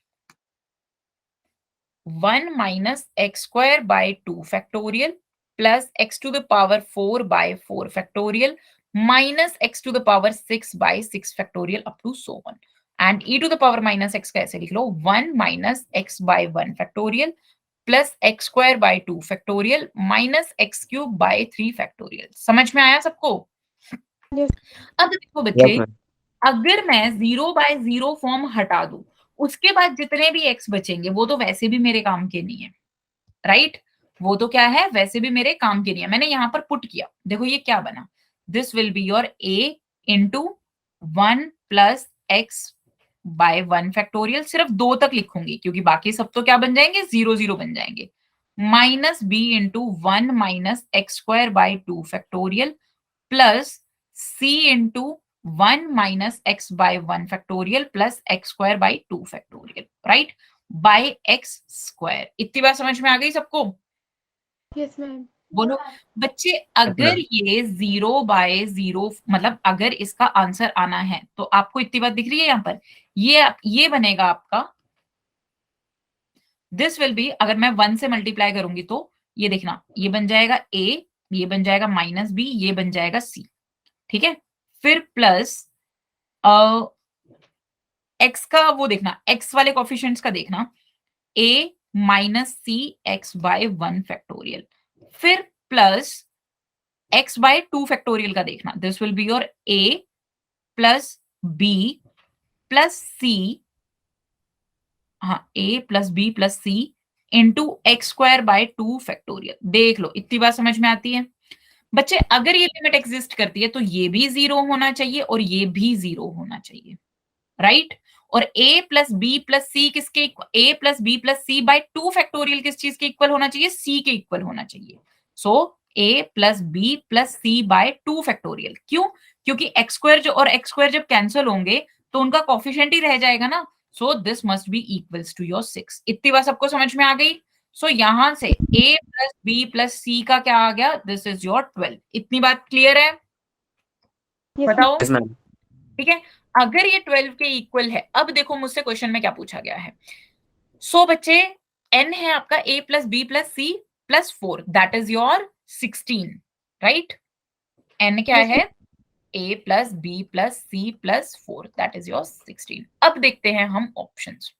1 minus x square by 2 factorial plus x to the power 4 by 4 factorial minus x to the power 6 by 6 factorial up to so on. And e to the power minus x कैसे लिख लो? 1 minus x by 1 factorial plus x square by 2 factorial minus x cube by 3 factorial. समझ में आया सबको? Yes. अब देखो Yes, बच्चे, ma'am. अगर मैं 0/0 फॉर्म हटा दूं, उसके बाद जितने भी एक्स बचेंगे वो तो वैसे भी मेरे काम के नहीं है, राइट? वो तो क्या है, वैसे भी मेरे काम के नहीं है। मैंने यहां पर पुट किया, देखो ये क्या बना, this will be your a into 1 plus x by 1 factorial. सिर्फ 2 तक लिखूंगी क्योंकि बाकी सब तो क्या बन जाएंगे? 0/0 बन जाएंगे। Minus b into 1 minus x square by 2 factorial plus c into 1 minus x by 1 factorial plus x square by 2 factorial, right? By x square. इतनी बात समझ में आ गई सबको? Yes ma'am. बोलो बच्चे, अगर ये 0/0 मतलब अगर इसका आंसर आना है तो आपको इतनी बात दिख रही है यहाँ पर? ये बनेगा आपका, दिस विल बी, अगर मैं 1 से मल्टीप्लाई करूंगी तो ये देखना, ये बन जाएगा a, ये बन जाएगा माइनस b, ये बन जाएगा c। ठीक है, फिर प्लस एक्स का वो देखना, एक्स वाले कोफिशिएंट्स का देखना, a minus c x by 1 factorial, फिर प्लस एक्स बाय 2 फैक्टोरियल का देखना, this will be your a plus b plus c, हाँ a plus b plus c into x square by 2 factorial. देख लो, इतनी बात समझ में आती है? बच्चे अगर ये लिमिट एग्जिस्ट करती है तो ये भी 0 होना चाहिए और ये भी 0 होना चाहिए, राइट? और a plus B plus c किसके, a plus B plus c by 2 factorial किस चीज के इक्वल होना चाहिए, c के इक्वल होना चाहिए। So a plus B plus c by 2 factorial. क्यों? क्योंकि x स्क्वायर जो और x स्क्वायर जब कैंसिल होंगे तो उनका कॉफिशिएंट ही रह जाएगा ना। So this must be equals to your 6। इतनी बात सबको समझ में आ गई? सो यहां से a प्लस बी प्लस सी का क्या आ गया, दिस इज योर 12। इतनी बात क्लियर है? Yes, बताओ। Yes ma'am. ठीक है, अगर ये 12 के इक्वल है, अब देखो मुझसे क्वेश्चन में क्या पूछा गया है। सो बच्चे n है आपका a plus B plus C plus 4, that is your 16, right? n क्या Yes, है, a plus B plus C plus 4, that is your 16। अब देखते हैं हम ऑप्शंस।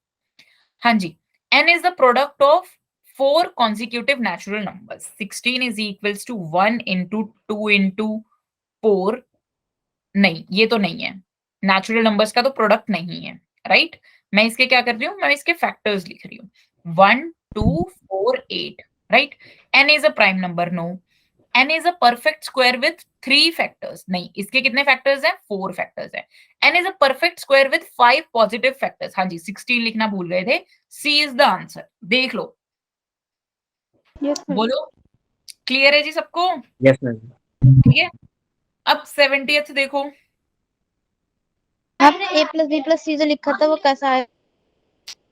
हाँ जी, n is the product of 4 consecutive natural numbers। 16 is equals to 1 into 2 into 4। नहीं, ये तो नहीं है, नेचुरल नंबर्स का तो प्रोडक्ट नहीं है, राइट? मैं इसके क्या कर रही हूँ, मैं इसके फैक्टर्स लिख रही हूँ। 1 2 4 8, right? n is a prime number, no. n is a perfect square with 3 factors, नहीं, इसके कितने फैक्टर्स हैं, 4 फैक्टर्स हैं। n is a perfect square with 5 positive factors, हाँ जी 16 लिखना भूल गए थे। c is the answer. देख लो, yes, ma'am. बोलो, क्लियर है जी सबको? Yes ma'am. ठीक है, अब 70th देखो। आपने a plus B plus c जो लिखा था वो कैसा है?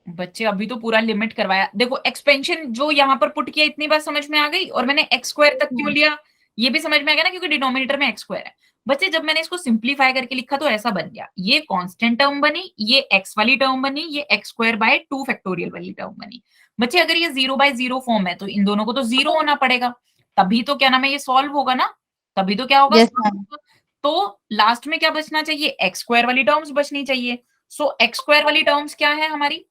बच्चे अभी तो पूरा लिमिट करवाया। देखो एक्सपेंशन जो यहाँ पर पुट किया, इतनी बात समझ में आ गई। और मैंने एक्स स्क्वायर तक क्यों लिया, ये भी समझ में आ गया ना, क्योंकि डिनोमिनेटर में एक्स स्क्वायर है। बच्चे जब मैंने इसको सिंप्लीफाई करके लिखा तो ऐसा बन गया, ये कांस्टेंट टर्म बनी, ये एक्स वाली टर्म बनी, ये एक्स स्क्वायर बाय 2 फैक्टोरियल वाली टर्म बनी। बच्चे अगर ये 0/0 फॉर्म है तो इन दोनों को तो 0 होना पड़ेगा, तभी तो क्या नाम है ये सॉल्व होगा ना, तभी तो क्या होगा, Yes, solve ma'am. होगा। तो लास्ट में क्या बचना चाहिए, एक्स स्क्वायर वाली टर्म्स बचनी चाहिए। सो एक्स स्क्वायर वाली टर्म्स क्या है हमारी,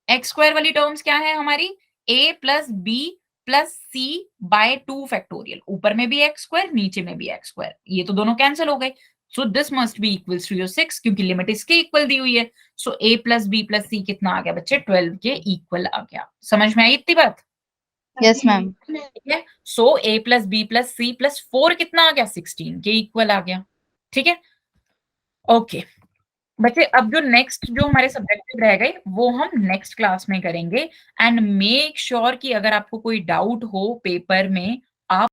एक्स स्क्वायर वाली टर्म्स क्या है हमारी, a plus B plus c by 2 factorial. ऊपर में भी एक्स स्क्वायर, नीचे में भी एक्स स्क्वायर, ये तो दोनों कैंसिल हो गए। So this must be equals to your 6, क्योंकि लिमिट इसके इक्वल दी हुई है। सो a plus B plus c कितना आ गया बच्चे, 12 के इक्वल आ गया। समझ में आई इतनी बात? Yes, ma'am. ठीक है, सो a plus B plus C plus 4 कितना आ गया, 16 के इक्वल आ गया। ठीक है, ओके बच्चे, अब जो नेक्स्ट जो हमारे सब्जेक्टिव रह गए वो हम नेक्स्ट क्लास में करेंगे। एंड मेक श्योर कि अगर आपको कोई डाउट हो पेपर में